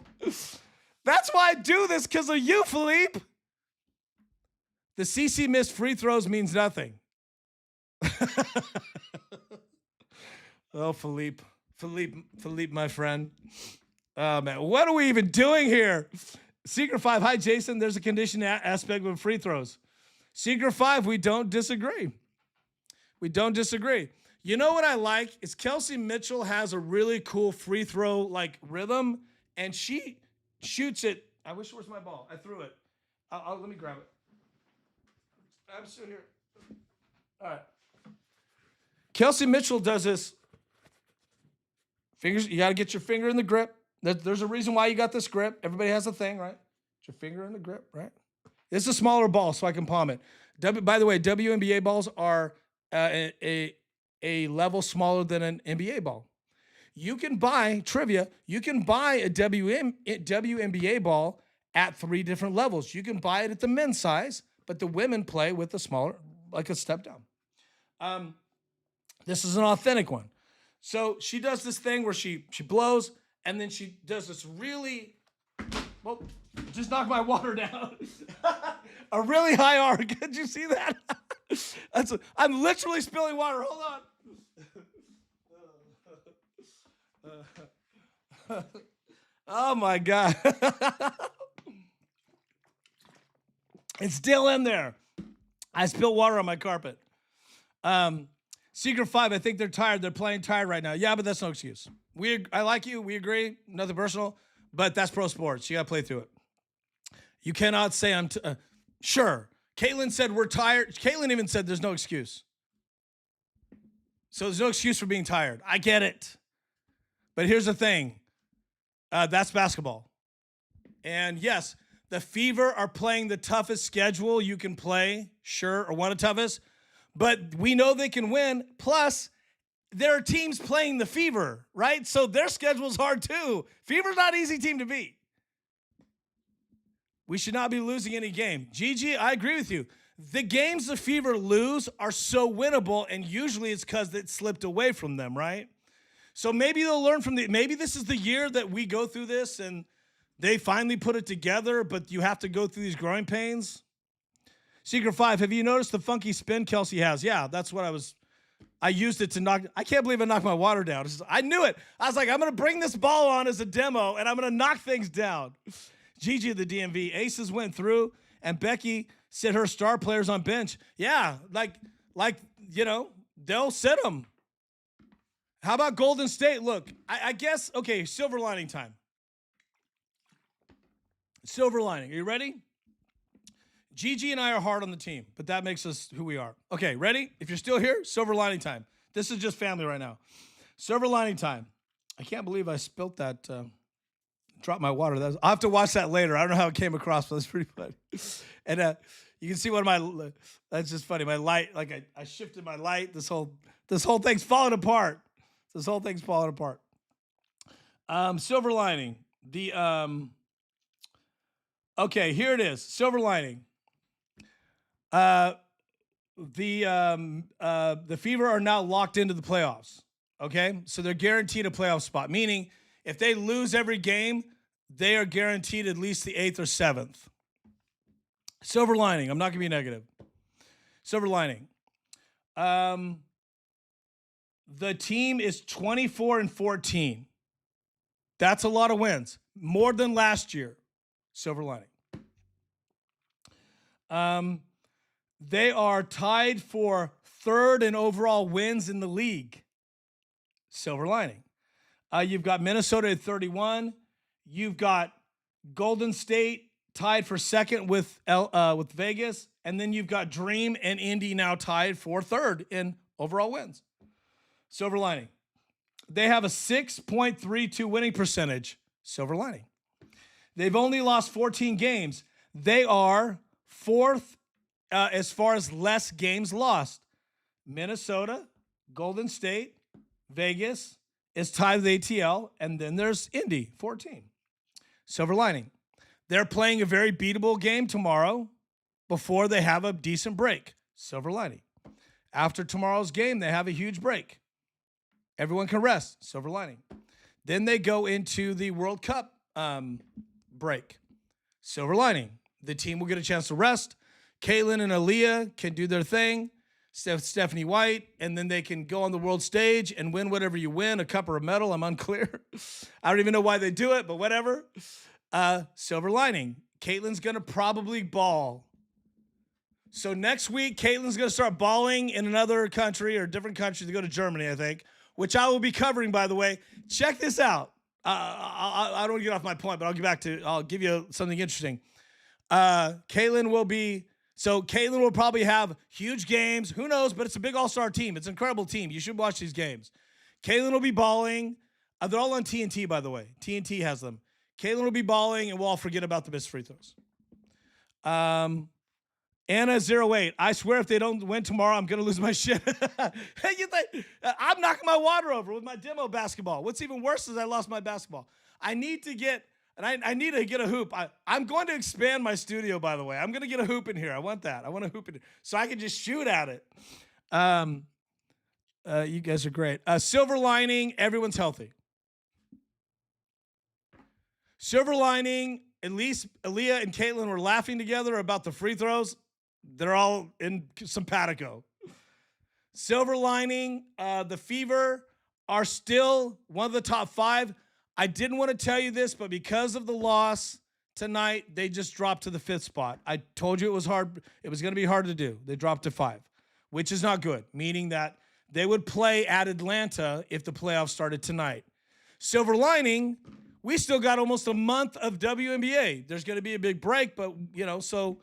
That's why I do this, because of you, Philippe. The CC missed free throws means nothing. Oh, Philippe, my friend. Oh, man, what are we even doing here? Secret 5, hi, Jason. There's a condition aspect with free throws. Secret 5, we don't disagree. You know what I like is Kelsey Mitchell has a really cool free throw like rhythm, and she shoots it. I wish it was my ball. I threw it. Let me grab it. I'm still here. All right. Kelsey Mitchell does this. Fingers. You got to get your finger in the grip. There's a reason why you got this grip. Everybody has a thing, right? Get your finger in the grip, right? This is a smaller ball, so I can palm it. By the way, WNBA balls are a level smaller than an NBA ball. You can buy, trivia, you can buy a WNBA ball at 3 different levels. You can buy it at the men's size, but the women play with a smaller, like a step down. This is an authentic one. So she does this thing where she blows, and then she does this really, well, just knocked my water down. A really high arc. Did you see that? I'm literally spilling water. Hold on. Oh my God. It's still in there. I spilled water on my carpet. Secret 5, I think they're tired. They're playing tired right now. Yeah, but that's no excuse. I like you. We agree. Nothing personal. But that's pro sports. You got to play through it. You cannot say I'm sure. Caitlin said we're tired. Caitlin even said there's no excuse. So there's no excuse for being tired. I get it. But here's the thing. That's basketball. And yes, the Fever are playing the toughest schedule you can play, sure, or one of the toughest. But we know they can win. Plus, there are teams playing the Fever, right? So their schedule's hard too. Fever's not an easy team to beat. We should not be losing any game. Gigi, I agree with you. The games the Fever lose are so winnable, and usually it's because it slipped away from them, right? So maybe they'll learn from maybe this is the year that we go through this and they finally put it together, but you have to go through these growing pains. Secret 5, have you noticed the funky spin Kelsey has? Yeah, that's what I was I used it to knock. I can't believe I knocked my water down. I knew it. I was like, I'm going to bring this ball on as a demo, and I'm going to knock things down. Gigi of the DMV. Aces went through, and Becky sit her star players on bench. Yeah, like they'll sit them. How about Golden State? Look, I guess, okay, silver lining time. Silver lining. Are you ready? Gigi and I are hard on the team, but that makes us who we are. Okay, ready? If you're still here, silver lining time. This is just family right now. Silver lining time. I can't believe I spilt that, dropped my water. I'll have to watch that later. I don't know how it came across, but that's pretty funny. And you can see one of my, that's just funny. My light, like I shifted my light. This whole thing's falling apart. This whole thing's falling apart. Silver lining. Okay, here it is. Silver lining. The Fever are now locked into the playoffs. Okay, so they're guaranteed a playoff spot. Meaning, if they lose every game, they are guaranteed at least the 8th or 7th. Silver lining. I'm not gonna be negative. Silver lining. The team is 24-14. That's a lot of wins, more than last year. Silver lining. They are tied for 3rd in overall wins in the league. Silver lining. You've got Minnesota at 31. You've got Golden State tied for 2nd with Vegas, and then you've got Dream and Indy now tied for 3rd in overall wins. Silver lining. They have a 6.32 winning percentage. Silver lining. They've only lost 14 games. They are 4th as far as less games lost. Minnesota, Golden State, Vegas is tied with ATL, and then there's Indy, 14. Silver lining. They're playing a very beatable game tomorrow before they have a decent break. Silver lining. After tomorrow's game, they have a huge break. Everyone can rest. Silver lining. Then they go into the World Cup break. Silver lining. The team will get a chance to rest. Caitlin and Aaliyah can do their thing. Stephanie White, and then they can go on the world stage and win whatever you win, a cup or a medal. I'm unclear. I don't even know why they do it, but whatever. Silver lining. Caitlin's going to probably ball. So next week, Caitlin's going to start balling in another country or different country to go to Germany, I think, which I will be covering, by the way. Check this out. I don't want to get off my point, but I'll give you something interesting. Caitlin will probably have huge games. Who knows? But it's a big all-star team. It's an incredible team. You should watch these games. Caitlin will be balling. They're all on TNT, by the way. TNT has them. Caitlin will be balling, and we'll all forget about the missed free throws. Anna08. I swear if they don't win tomorrow, I'm going to lose my shit. Hey, you think I'm knocking my water over with my demo basketball. What's even worse is I lost my basketball. I need to get a hoop. I'm going to expand my studio, by the way. I'm going to get a hoop in here. I want that. I want a hoop in here so I can just shoot at it. You guys are great. Silver lining, everyone's healthy. Silver lining, at least Aaliyah and Caitlin were laughing together about the free throws. They're all in simpatico. Silver lining, the Fever are still one of the top 5. I didn't want to tell you this, but because of the loss tonight, they just dropped to the 5th spot. I told you it was hard. It was going to be hard to do. They dropped to 5, which is not good, meaning that they would play at Atlanta if the playoffs started tonight. Silver lining, we still got almost a month of WNBA. There's going to be a big break, but, so.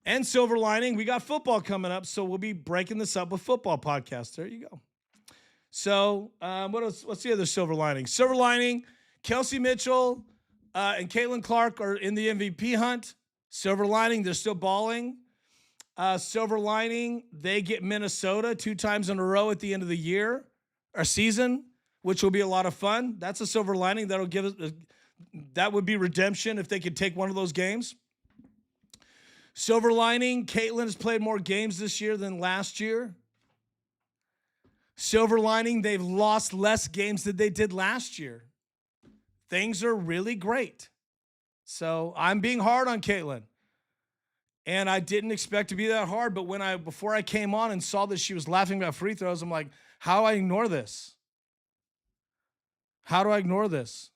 And silver lining, we got football coming up, so we'll be breaking this up with football podcasts. There you go. So what else? What's the other silver lining? Silver lining, Kelsey Mitchell and Caitlin Clark are in the MVP hunt. Silver lining, they're still balling. Silver lining, they get Minnesota 2 times in a row at the end of the year or season, which will be a lot of fun. That's a silver lining. That'll give us that would be redemption if they could take one of those games. Silver lining, Caitlin has played more games this year than last year. Silver lining, they've lost less games than they did last year. Things are really great. So I'm being hard on Caitlin. And I didn't expect to be that hard. But before I came on and saw that she was laughing about free throws, I'm like, how do I ignore this? How do I ignore this?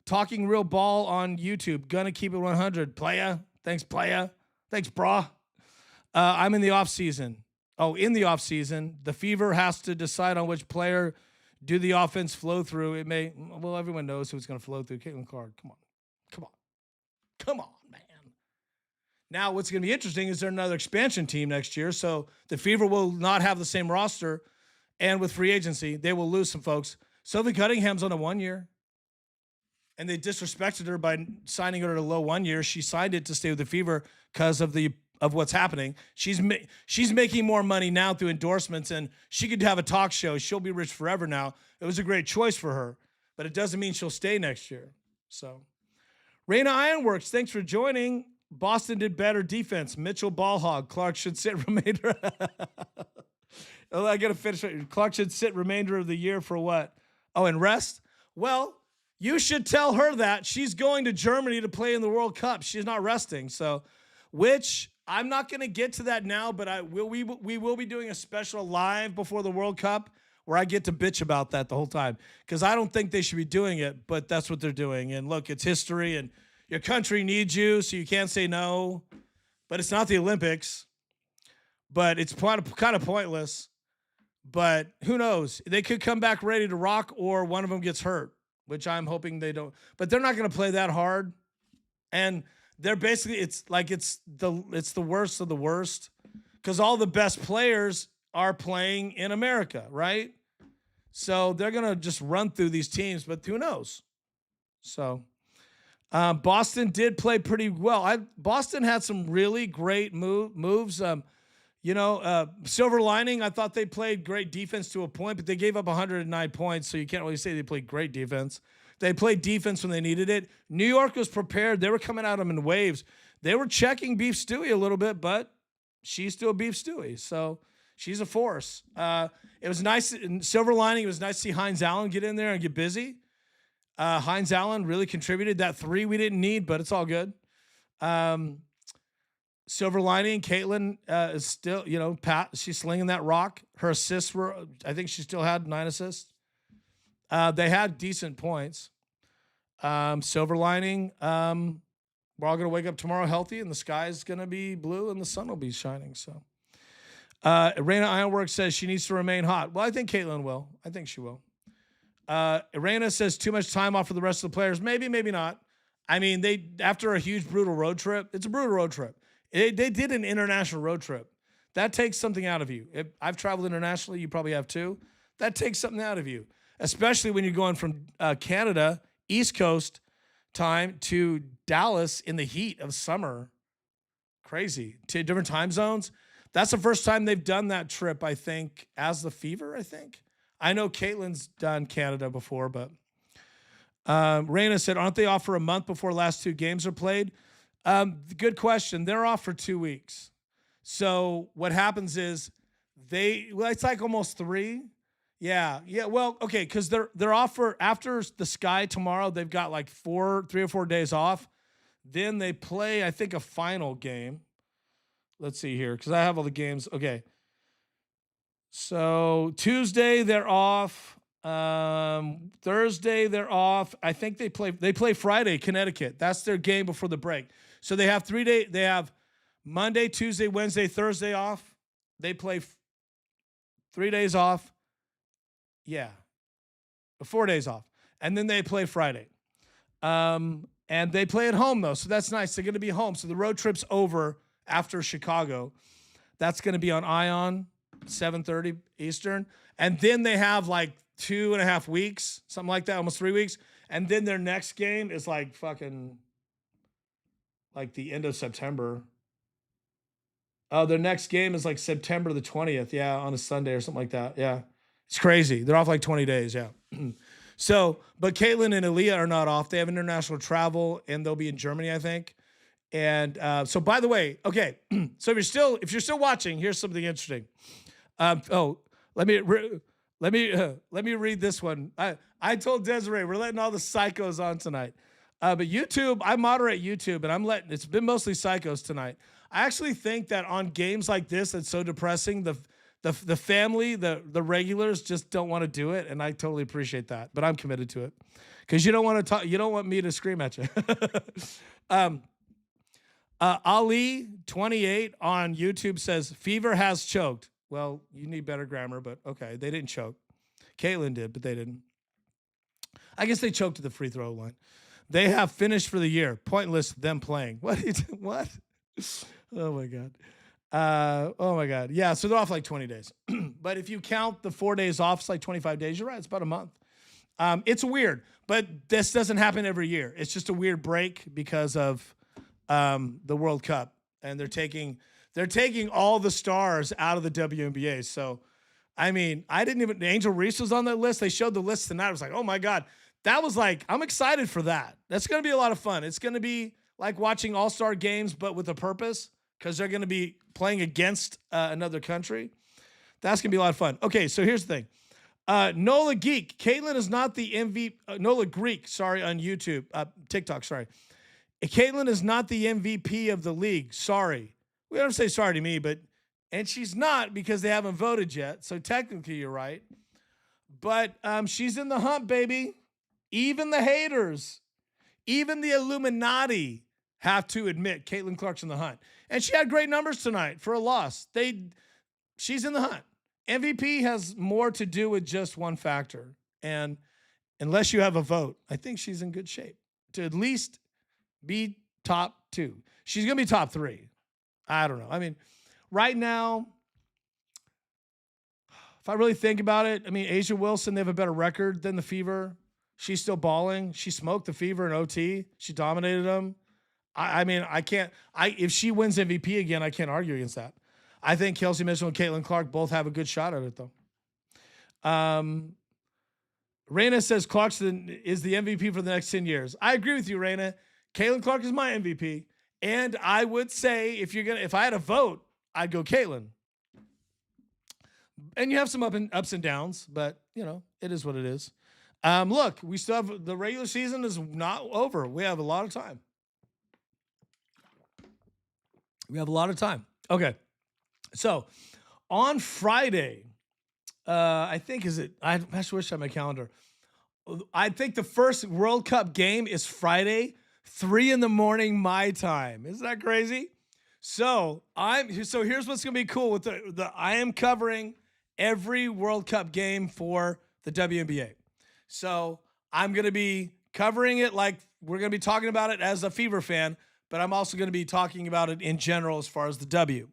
Talking Real Ball on YouTube. Gonna keep it 100. Playa. Thanks, playa. Thanks, brah. I'm in the off season. Oh, in the off season, the Fever has to decide on which player do the offense flow through. Everyone knows who's going to flow through. Caitlin Clark. Come on, man. Now, what's going to be interesting is they're another expansion team next year, so the Fever will not have the same roster, and with free agency, they will lose some folks. Sophie Cunningham's on a 1 year, and they disrespected her by signing her to a low 1 year. She signed it to stay with the Fever because of what's happening. She's making more money now through endorsements, and she could have a talk show. She'll be rich forever now. It was a great choice for her, but it doesn't mean she'll stay next year. So, Raina Ironworks, thanks for joining. Boston did better defense. Mitchell Ballhog. Clark should sit remainder. I got to finish it. Clark should sit remainder of the year for what? Oh, and rest? Well, you should tell her that. She's going to Germany to play in the World Cup. She's not resting. So, which I'm not going to get to that now, but we will be doing a special live before the World Cup where I get to bitch about that the whole time because I don't think they should be doing it, but that's what they're doing. And look, it's history, and your country needs you, so you can't say no. But it's not the Olympics. But it's kind of pointless. But who knows? They could come back ready to rock, or one of them gets hurt, which I'm hoping they don't. But they're not going to play that hard, and they're basically it's the worst of the worst because all the best players are playing in America, right? So they're gonna just run through these teams, but who knows? So Boston did play pretty well. Boston had some really great moves. Silver lining, I thought they played great defense to a point, but they gave up 109 points, so you can't really say they played great defense. They played defense when they needed it. New York was prepared. They were coming at them in waves. They were checking Beef Stewie a little bit, but she's still Beef Stewie, so she's a force. It was nice. Silver lining, it was nice to see Hines Allen get in there and get busy. Hines Allen really contributed. That 3 we didn't need, but it's all good. Silver lining, Caitlin is still, she's slinging that rock. Her assists I think she still had 9 assists. They had decent points. Silver lining, we're all going to wake up tomorrow healthy, and the sky is going to be blue, and the sun will be shining. So, Raina Ironworks says she needs to remain hot. Well, I think Caitlin will. I think she will. Raina says too much time off for the rest of the players. Maybe, maybe not. I mean, after a huge, brutal road trip, it's a brutal road trip. They did an international road trip. That takes something out of you. I've traveled internationally. You probably have too. That takes something out of you, especially when you're going from Canada, East Coast time, to Dallas in the heat of summer. Crazy. To different time zones. That's the first time they've done that trip, I think, as the Fever, I think. I know Caitlin's done Canada before, but Raina said, aren't they off for a month before last 2 games are played? Good question. They're off for 2 weeks. So what happens is it's like almost 3. Yeah. Well, okay. Cause they're off after the Sky tomorrow, they've got like 3 or 4 days off. Then they play, I think, a final game. Let's see here. Cause I have all the games. Okay. So Tuesday they're off. Thursday they're off. I think they play Friday, Connecticut. That's their game before the break. So they have 3 days. They have Monday, Tuesday, Wednesday, Thursday off. They play 3 days off. Yeah. 4 days off. And then they play Friday. And they play at home though. So that's nice. They're going to be home. So the road trip's over after Chicago. That's going to be on Ion, 7:30 Eastern. And then they have like 2.5 weeks, something like that, almost 3 weeks. And then their next game is like fucking like the end of September. Oh, their next game is like September the 20th. Yeah, on a Sunday or something like that. Yeah. It's crazy. They're off like 20 days. Yeah. So, but Caitlin and Aaliyah are not off. They have international travel, and they'll be in Germany, I think. And so, by the way, okay. So if you're still watching, here's something interesting. Let me read this one. I told Desiree we're letting all the psychos on tonight. But YouTube, I moderate YouTube, and it's been mostly psychos tonight. I actually think that on games like this, that's so depressing, the family, the regulars just don't want to do it, and I totally appreciate that. But I'm committed to it because you don't want to talk. You don't want me to scream at you. Ali 28 on YouTube says Fever has choked. Well, you need better grammar, but okay, they didn't choke. Caitlin did, but they didn't. I guess they choked at the free throw line. They have finished for the year. Pointless them playing. What? What? Oh my god. Oh my god. Yeah, so they're off like 20 days. But if you count the 4 days off, it's like 25 days. You're right. It's about a month. It's weird, but this doesn't happen every year. It's just a weird break because of the World Cup, and they're taking all the stars out of the WNBA. So, I mean, Angel Reese was on that list. They showed the list tonight. I was like, oh my God. That was like, I'm excited for that. That's going to be a lot of fun. It's going to be like watching all-star games, but with a purpose, because they're going to be playing against another country. That's going to be a lot of fun. Okay, so here's the thing. Nola Geek. Caitlin is not the MVP. Nola Greek, sorry, on YouTube. TikTok, sorry. Caitlin is not the MVP of the league. Sorry. We don't say sorry to me, and she's not because they haven't voted yet. So technically you're right. But she's in the hunt, baby. Even the haters, even the Illuminati have to admit Caitlin Clark's in the hunt. And she had great numbers tonight for a loss. She's in the hunt. MVP has more to do with just one factor. And unless you have a vote, I think she's in good shape to at least be top 2. She's going to be top 3. I don't know. I mean, right now, if I really think about it, I mean, Asia Wilson, they have a better record than the Fever. She's still balling. She smoked the Fever in OT. She dominated them. I mean, if she wins MVP again, I can't argue against that. I think Kelsey Mitchell and Caitlin Clark both have a good shot at it, though. Raina says Clarkson is the MVP for the next 10 years. I agree with you, Raina. Caitlin Clark is my MVP. And I would say if I had a vote, I'd go Caitlin. And you have some ups and downs, but it is what it is. Look, we still have the regular season is not over. We have a lot of time. Okay. So on Friday, I think I actually wish I had my calendar. I think the first World Cup game is Friday, 3 a.m. my time. Isn't that crazy? So here's what's gonna be cool with I am covering every World Cup game for the WNBA. So I'm gonna be covering it like we're gonna be talking about it as a Fever fan, but I'm also gonna be talking about it in general as far as the W.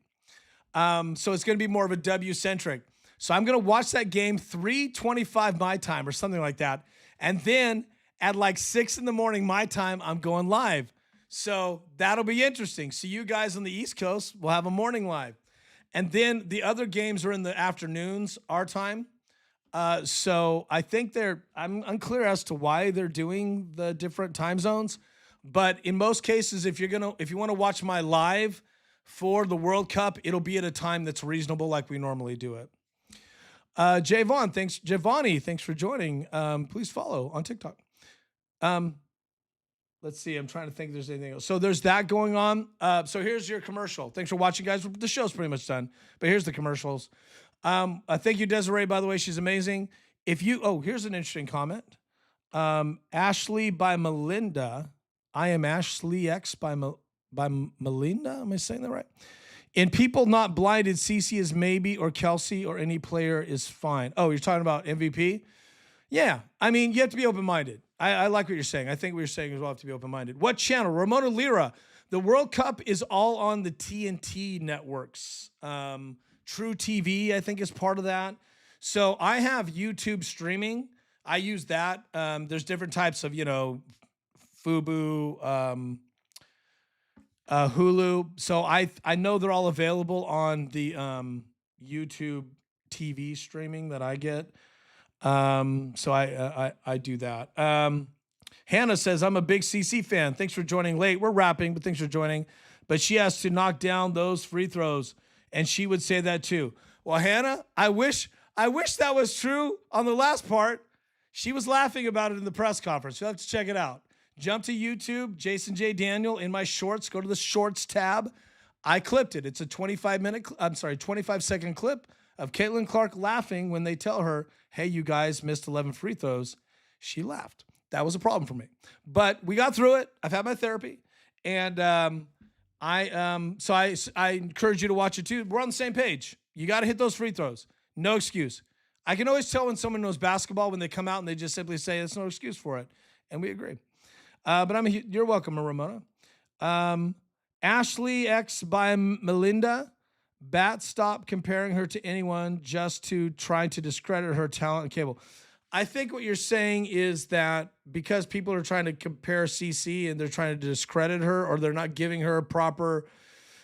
So it's gonna be more of a W centric. So I'm gonna watch that game 3:25 my time or something like that, and then at like 6 a.m. my time, I'm going live. So that'll be interesting. So you guys on the East Coast will have a morning live. And then the other games are in the afternoons, our time. So I think I'm unclear as to why they're doing the different time zones. But in most cases, if you want to watch my live for the World Cup, it'll be at a time that's reasonable like we normally do it. Giovanni, thanks for joining. Please follow on TikTok. Let's see. I'm trying to think if there's anything else. So there's that going on. So here's your commercial. Thanks for watching, guys. The show's pretty much done, but here's the commercials. Thank you, Desiree, by the way. She's amazing. Here's an interesting comment. Ashley by Melinda. I am Ashley X by Melinda. Am I saying that right? In people not blinded, CC is maybe, or Kelsey, or any player is fine. Oh, you're talking about MVP? Yeah. I mean, you have to be open-minded. I like what you're saying. I think what you're saying is well have to be open-minded. What channel? Ramona Lira. The World Cup is all on the TNT networks. True TV, I think, is part of that. So I have YouTube streaming. I use that. There's different types of, Fubo, Hulu. So I know they're all available on the YouTube TV streaming that I get. So I do that. Hannah says, I'm a big CC fan. Thanks for joining late. We're wrapping, but thanks for joining. But she has to knock down those free throws. And she would say that too. Well, Hannah, I wish that was true on the last part. She was laughing about it in the press conference. You'll have to check it out. Jump to YouTube, Jason J. Daniel in my shorts. Go to the shorts tab. I clipped it. It's a 25-second clip of Caitlin Clark laughing when they tell her, hey, you guys missed 11 free throws. She laughed. That was a problem for me. But we got through it. I've had my therapy. And I encourage you to watch it too. We're on the same page. You got to hit those free throws. No excuse. I can always tell when someone knows basketball when they come out and they just simply say, there's no excuse for it. And we agree. But you're welcome, Ramona. Ashley X by Melinda. Bat, stop comparing her to anyone just to try to discredit her talent and cable. I think what you're saying is that because people are trying to compare CC and they're trying to discredit her, or they're not giving her proper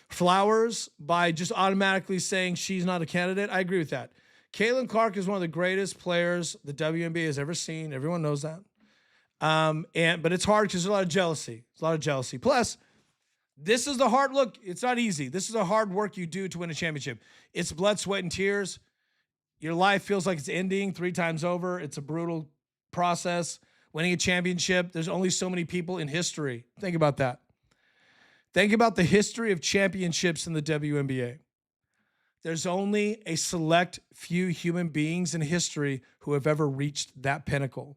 flowers by just automatically saying she's not a candidate. I agree with that. Caitlin Clark is one of the greatest players the WNBA has ever seen. Everyone knows that. But it's hard because there's a lot of jealousy. There's a lot of jealousy. Plus, this is the hard look. It's not easy. This is the hard work you do to win a championship. It's blood, sweat, and tears. Your life feels like it's ending 3 times over. It's a brutal process. Winning a championship, there's only so many people in history. Think about that. Think about the history of championships in the WNBA. There's only a select few human beings in history who have ever reached that pinnacle.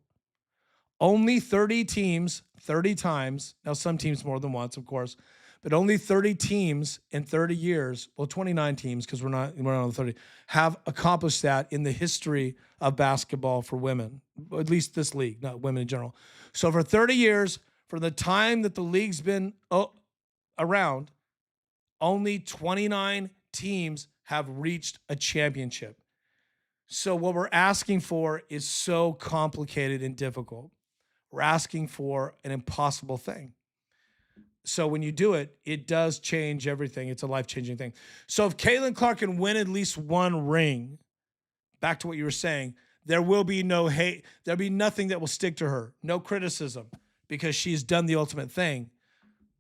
Only 30 teams, 30 times. Now, some teams more than once, of course, but only 30 teams in 30 years, well, 29 teams, because we're not on the 30, have accomplished that in the history of basketball for women, at least this league, not women in general. So for 30 years, for the time that the league's been around, only 29 teams have reached a championship. So what we're asking for is so complicated and difficult. We're asking for an impossible thing. So when you do it, it does change everything. It's a life-changing thing. So if Caitlin Clark can win at least one ring, back to what you were saying, there will be no hate. There'll be nothing that will stick to her. No criticism, because she's done the ultimate thing.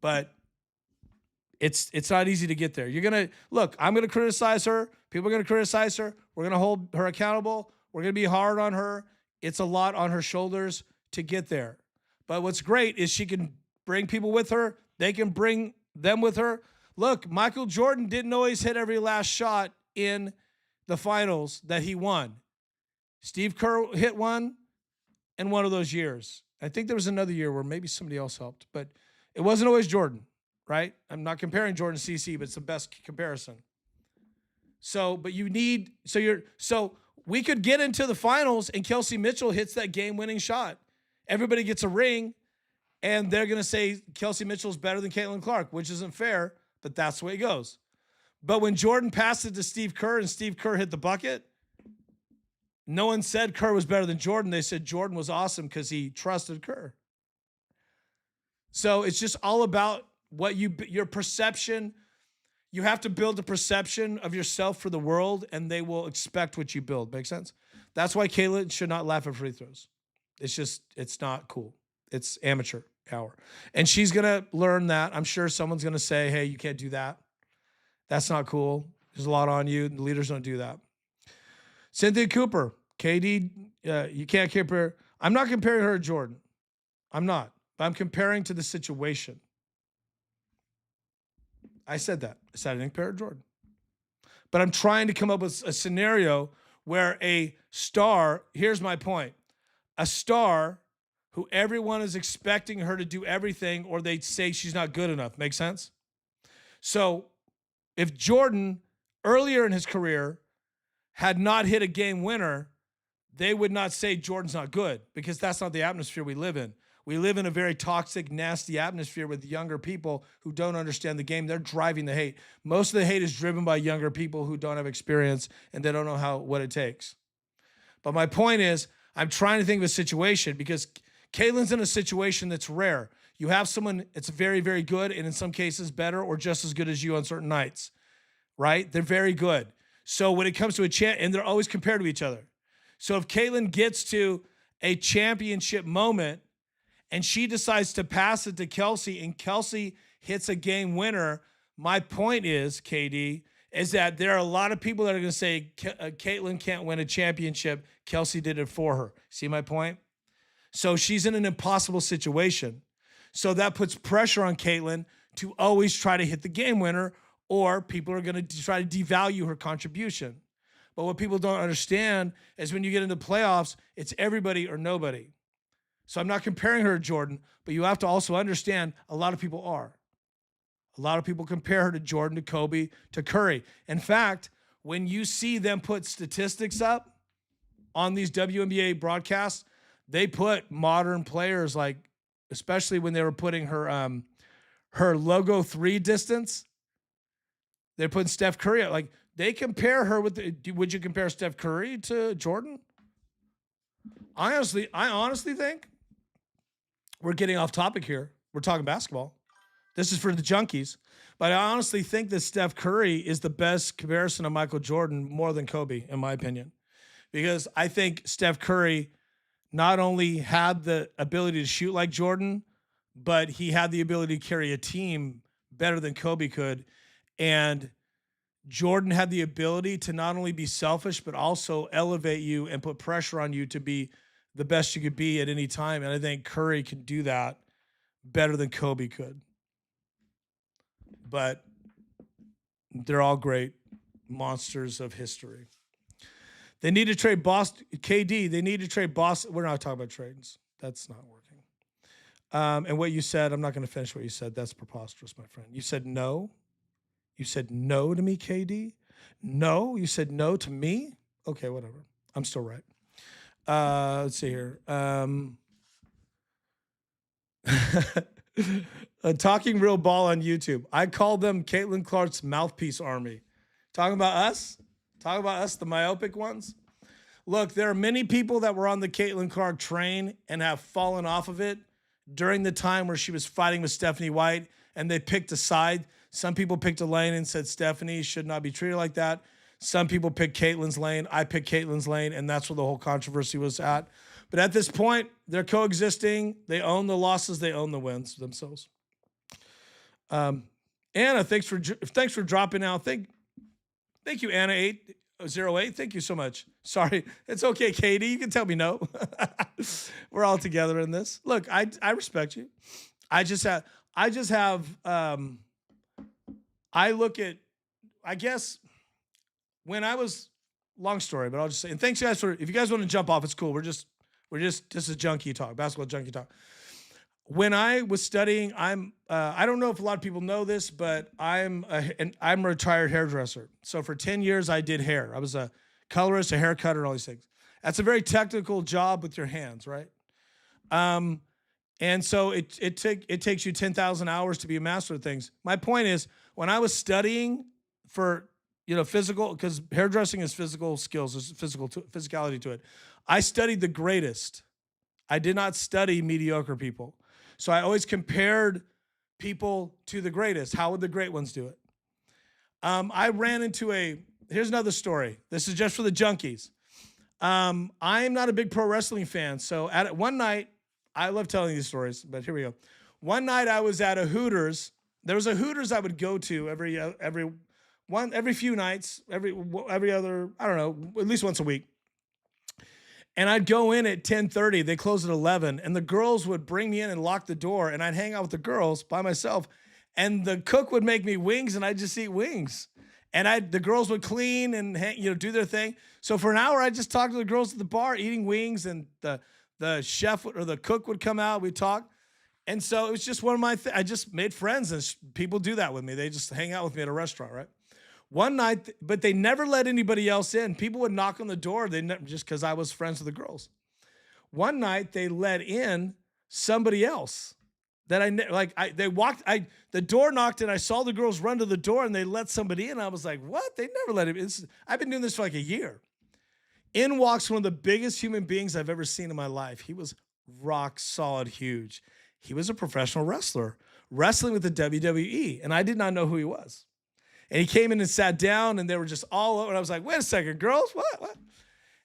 But it's not easy to get there. I'm going to criticize her. People are going to criticize her. We're going to hold her accountable. We're going to be hard on her. It's a lot on her shoulders to get there. But what's great is she can bring people with her. They can bring them with her. Look, Michael Jordan didn't always hit every last shot in the finals that he won. Steve Kerr hit one in one of those years. I think there was another year where maybe somebody else helped, but it wasn't always Jordan, right? I'm not comparing Jordan to CC, but it's the best comparison. So we could get into the finals and Kelsey Mitchell hits that game-winning shot. Everybody gets a ring, and they're going to say Kelsey Mitchell's better than Caitlin Clark, which isn't fair, but that's the way it goes. But when Jordan passed it to Steve Kerr and Steve Kerr hit the bucket, no one said Kerr was better than Jordan. They said Jordan was awesome because he trusted Kerr. So it's just all about your perception. You have to build a perception of yourself for the world, and they will expect what you build. Make sense? That's why Caitlin should not laugh at free throws. It's not cool. It's amateur hour. And she's going to learn that. I'm sure someone's going to say, hey, you can't do that. That's not cool. There's a lot on you. The leaders don't do that. Cynthia Cooper, KD, you can't compare. I'm not comparing her to Jordan. I'm not. But I'm comparing to the situation. I said that. I said I didn't compare her to Jordan. But I'm trying to come up with a scenario where a star, here's my point, a star who everyone is expecting her to do everything, or they say she's not good enough. Make sense? So if Jordan earlier in his career had not hit a game winner, they would not say Jordan's not good, because that's not the atmosphere we live in. We live in a very toxic, nasty atmosphere with younger people who don't understand the game. They're driving the hate. Most of the hate is driven by younger people who don't have experience and they don't know what it takes. But my point is, I'm trying to think of a situation, because Caitlin's in a situation that's rare. You have someone that's very, very good, and in some cases better or just as good as you on certain nights, right? They're very good. So when it comes to and they're always compared to each other. So if Caitlin gets to a championship moment and she decides to pass it to Kelsey and Kelsey hits a game winner, my point is, KD, is that there are a lot of people that are going to say Caitlin can't win a championship. Kelsey did it for her. See my point? So she's in an impossible situation. So that puts pressure on Caitlyn to always try to hit the game winner, or people are going to try to devalue her contribution. But what people don't understand is when you get into playoffs, it's everybody or nobody. So I'm not comparing her to Jordan, but you have to also understand a lot of people are. A lot of people compare her to Jordan, to Kobe, to Curry. In fact, when you see them put statistics up on these WNBA broadcasts, they put modern players, like, especially when they were putting her logo 3 distance, they're putting Steph Curry out. Like, they compare her with would you compare Steph Curry to Jordan? I honestly think we're getting off topic here. We're talking basketball. This is for the junkies. But I honestly think that Steph Curry is the best comparison of Michael Jordan more than Kobe, in my opinion. Because I think Steph Curry not only had the ability to shoot like Jordan, but he had the ability to carry a team better than Kobe could. And Jordan had the ability to not only be selfish, but also elevate you and put pressure on you to be the best you could be at any time. And I think Curry can do that better than Kobe could. But they're all great monsters of history. They need to trade Boston. KD, they need to trade Boston. We're not talking about trades. That's not working. And what you said, I'm not going to finish what you said. That's preposterous, my friend. You said no. You said no to me, KD? No? You said no to me? Okay, whatever. I'm still right. Let's see here. Talking Real Ball on YouTube. I call them Caitlin Clark's mouthpiece army. Talking about us? Talking about us, the myopic ones? Look, there are many people that were on the Caitlin Clark train and have fallen off of it during the time where she was fighting with Stephanie White, and they picked a side. Some people picked a lane and said Stephanie should not be treated like that. Some people picked Caitlyn's lane. I picked Caitlyn's lane, and that's where the whole controversy was at. But at this point, they're coexisting. They own the losses. They own the wins themselves. Anna, thanks for dropping out. Thank you, Anna 808. Thank you so much. Sorry, it's okay, Katie. You can tell me no. We're all together in this. Look, I respect you. I look at, I guess, when I was, long story, but I'll just say, and thanks guys if you guys want to jump off, it's cool. This is junkie talk, basketball junkie talk. When I was studying, I don't know if a lot of people know this, but I'm a retired hairdresser. So for 10 years, I did hair. I was a colorist, a hair cutter, and all these things. That's a very technical job with your hands, right? And so it takes you 10,000 hours to be a master of things. My point is, when I was studying for, physical, because hairdressing is physical skills, there's physicality to it. I studied the greatest. I did not study mediocre people. So I always compared people to the greatest. How would the great ones do it? I ran into here's another story. This is just for the junkies. I'm not a big pro wrestling fan. So one night, I love telling these stories, but here we go. One night I was at a Hooters. There was a Hooters I would go to every few nights, every other, I don't know, at least once a week. And I'd go in at 10:30. They closed at 11. And the girls would bring me in and lock the door. And I'd hang out with the girls by myself. And the cook would make me wings, and I'd just eat wings. And the girls would clean and do their thing. So for an hour, I'd just talk to the girls at the bar eating wings. And the chef or the cook would come out. We'd talk. And so it was just one of my I just made friends. And people do that with me. They just hang out with me at a restaurant, right? One night, but they never let anybody else in. People would knock on the door just because I was friends with the girls. One night, they let in somebody else that the door knocked and I saw the girls run to the door and they let somebody in. I was like, what? They never let him in. I've been doing this for like a year. In walks one of the biggest human beings I've ever seen in my life. He was rock solid huge. He was a professional wrestler, wrestling with the WWE, and I did not know who he was. And he came in and sat down, and they were just all over. And I was like, wait a second, girls, what?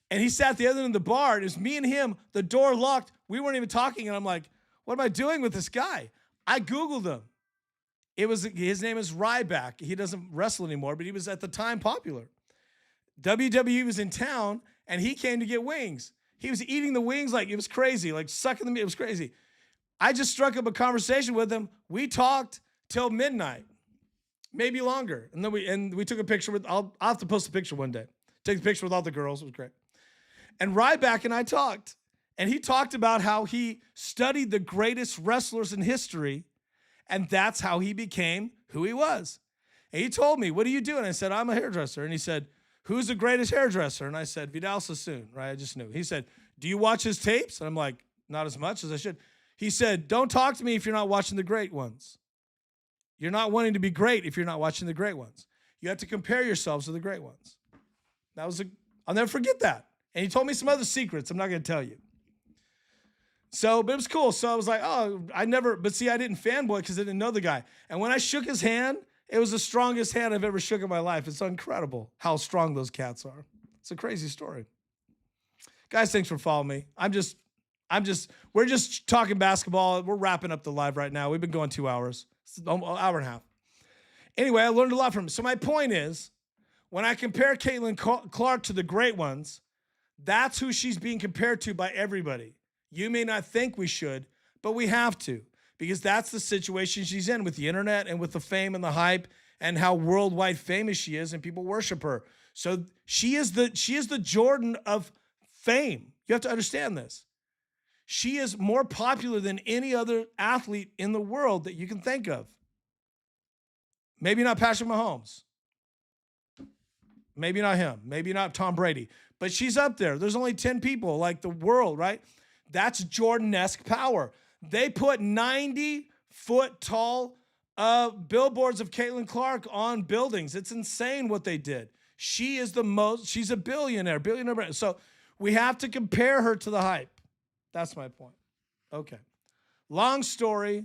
And he sat at the other end of the bar, and it was me and him, the door locked. We weren't even talking, and I'm like, what am I doing with this guy? I Googled him. His name is Ryback. He doesn't wrestle anymore, but he was at the time popular. WWE was in town, and he came to get wings. He was eating the wings like it was crazy, like sucking them. It was crazy. I just struck up a conversation with him. We talked till midnight, maybe longer. And then we took a picture with, I'll have to post a picture one day. Take the picture with all the girls. It was great. And Ryback and I talked. And he talked about how he studied the greatest wrestlers in history. And that's how he became who he was. And he told me, what do you do? And I said, I'm a hairdresser. And he said, who's the greatest hairdresser? And I said, Vidal Sassoon, right? I just knew. He said, do you watch his tapes? And I'm like, not as much as I should. He said, don't talk to me if you're not watching the great ones. You're not wanting to be great if you're not watching the great ones. You have to compare yourselves to the great ones. I'll never forget that. And he told me some other secrets I'm not going to tell you. So, but it was cool. So I was like, I didn't fanboy because I didn't know the guy. And when I shook his hand, it was the strongest hand I've ever shook in my life. It's incredible how strong those cats are. It's a crazy story. Guys, thanks for following me. We're just talking basketball. We're wrapping up the live right now. We've been going 2 hours. It's an hour and a half. Anyway, I learned a lot from him. So my point is, when I compare Caitlin Clark to the great ones, that's who she's being compared to by everybody. You may not think we should, but we have to, because that's the situation she's in with the internet and with the fame and the hype and how worldwide famous she is and people worship her. So she is the Jordan of fame. You have to understand this. She is more popular than any other athlete in the world that you can think of. Maybe not Patrick Mahomes. Maybe not him. Maybe not Tom Brady. But she's up there. There's only 10 people, like the world, right? That's Jordan-esque power. They put 90-foot-tall billboards of Caitlin Clark on buildings. It's insane what they did. She's a billionaire. So we have to compare her to the hype. That's my point. Okay. Long story,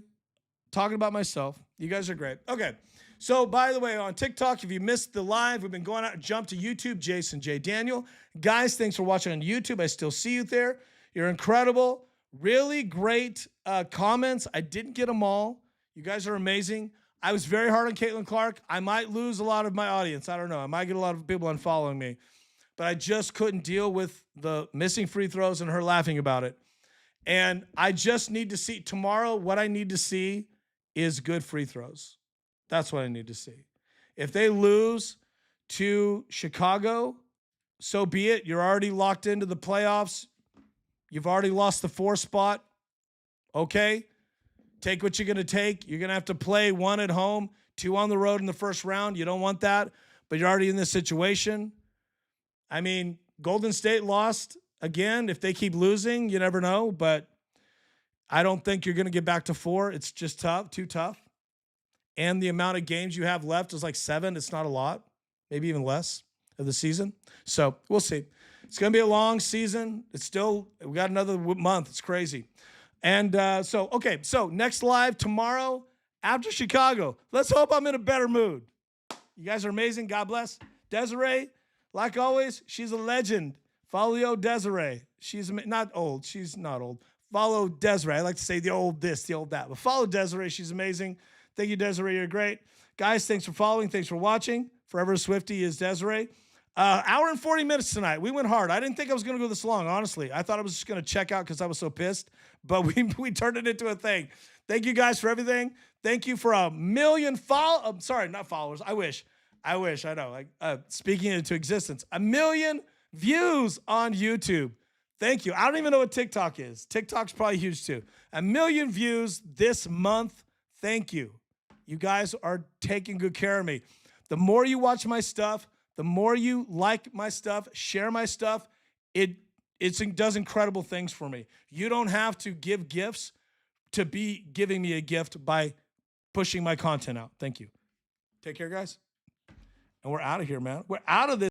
talking about myself. You guys are great. Okay. So, by the way, on TikTok, if you missed the live, we've been going out and jump to YouTube, Jason J. Daniel. Guys, thanks for watching on YouTube. I still see you there. You're incredible. Really great comments. I didn't get them all. You guys are amazing. I was very hard on Caitlin Clark. I might lose a lot of my audience. I don't know. I might get a lot of people unfollowing me. But I just couldn't deal with the missing free throws and her laughing about it. And I just need to see tomorrow. What I need to see is good free throws. That's what I need to see. If they lose to Chicago, so be it. You're already locked into the playoffs. You've already lost the 4 spot. Okay. Take what you're going to take. You're going to have to play 1 at home, 2 on the road in the first round. You don't want that, but you're already in this situation. I mean, Golden State lost again. If they keep losing, you never know, but I don't think you're going to get back to 4. It's just tough, too tough. And the amount of games you have left is like 7. It's not a lot, maybe even less of the season. So we'll see. It's going to be a long season. We got another month. It's crazy. And so next live tomorrow after Chicago. Let's hope I'm in a better mood. You guys are amazing. God bless. Desiree, like always, she's a legend. Follow Desiree. She's not old. She's not old. Follow Desiree. I like to say the old this, the old that. But follow Desiree. She's amazing. Thank you, Desiree. You're great. Guys, thanks for following. Thanks for watching. Forever Swifty is Desiree. Hour and 40 minutes tonight. We went hard. I didn't think I was going to go this long, honestly. I thought I was just going to check out because I was so pissed. But we turned it into a thing. Thank you guys for everything. Thank you for 1 million not followers. I wish. I know. Speaking it into existence. 1 million views on YouTube. Thank you. I don't even know what TikTok is. TikTok's probably huge too. 1 million views this month. Thank you. You guys are taking good care of me. The more you watch my stuff, the more you like my stuff, share my stuff, it does incredible things for me. You don't have to give gifts to be giving me a gift by pushing my content out. Thank you. Take care, guys. And we're out of here, man. We're out of this.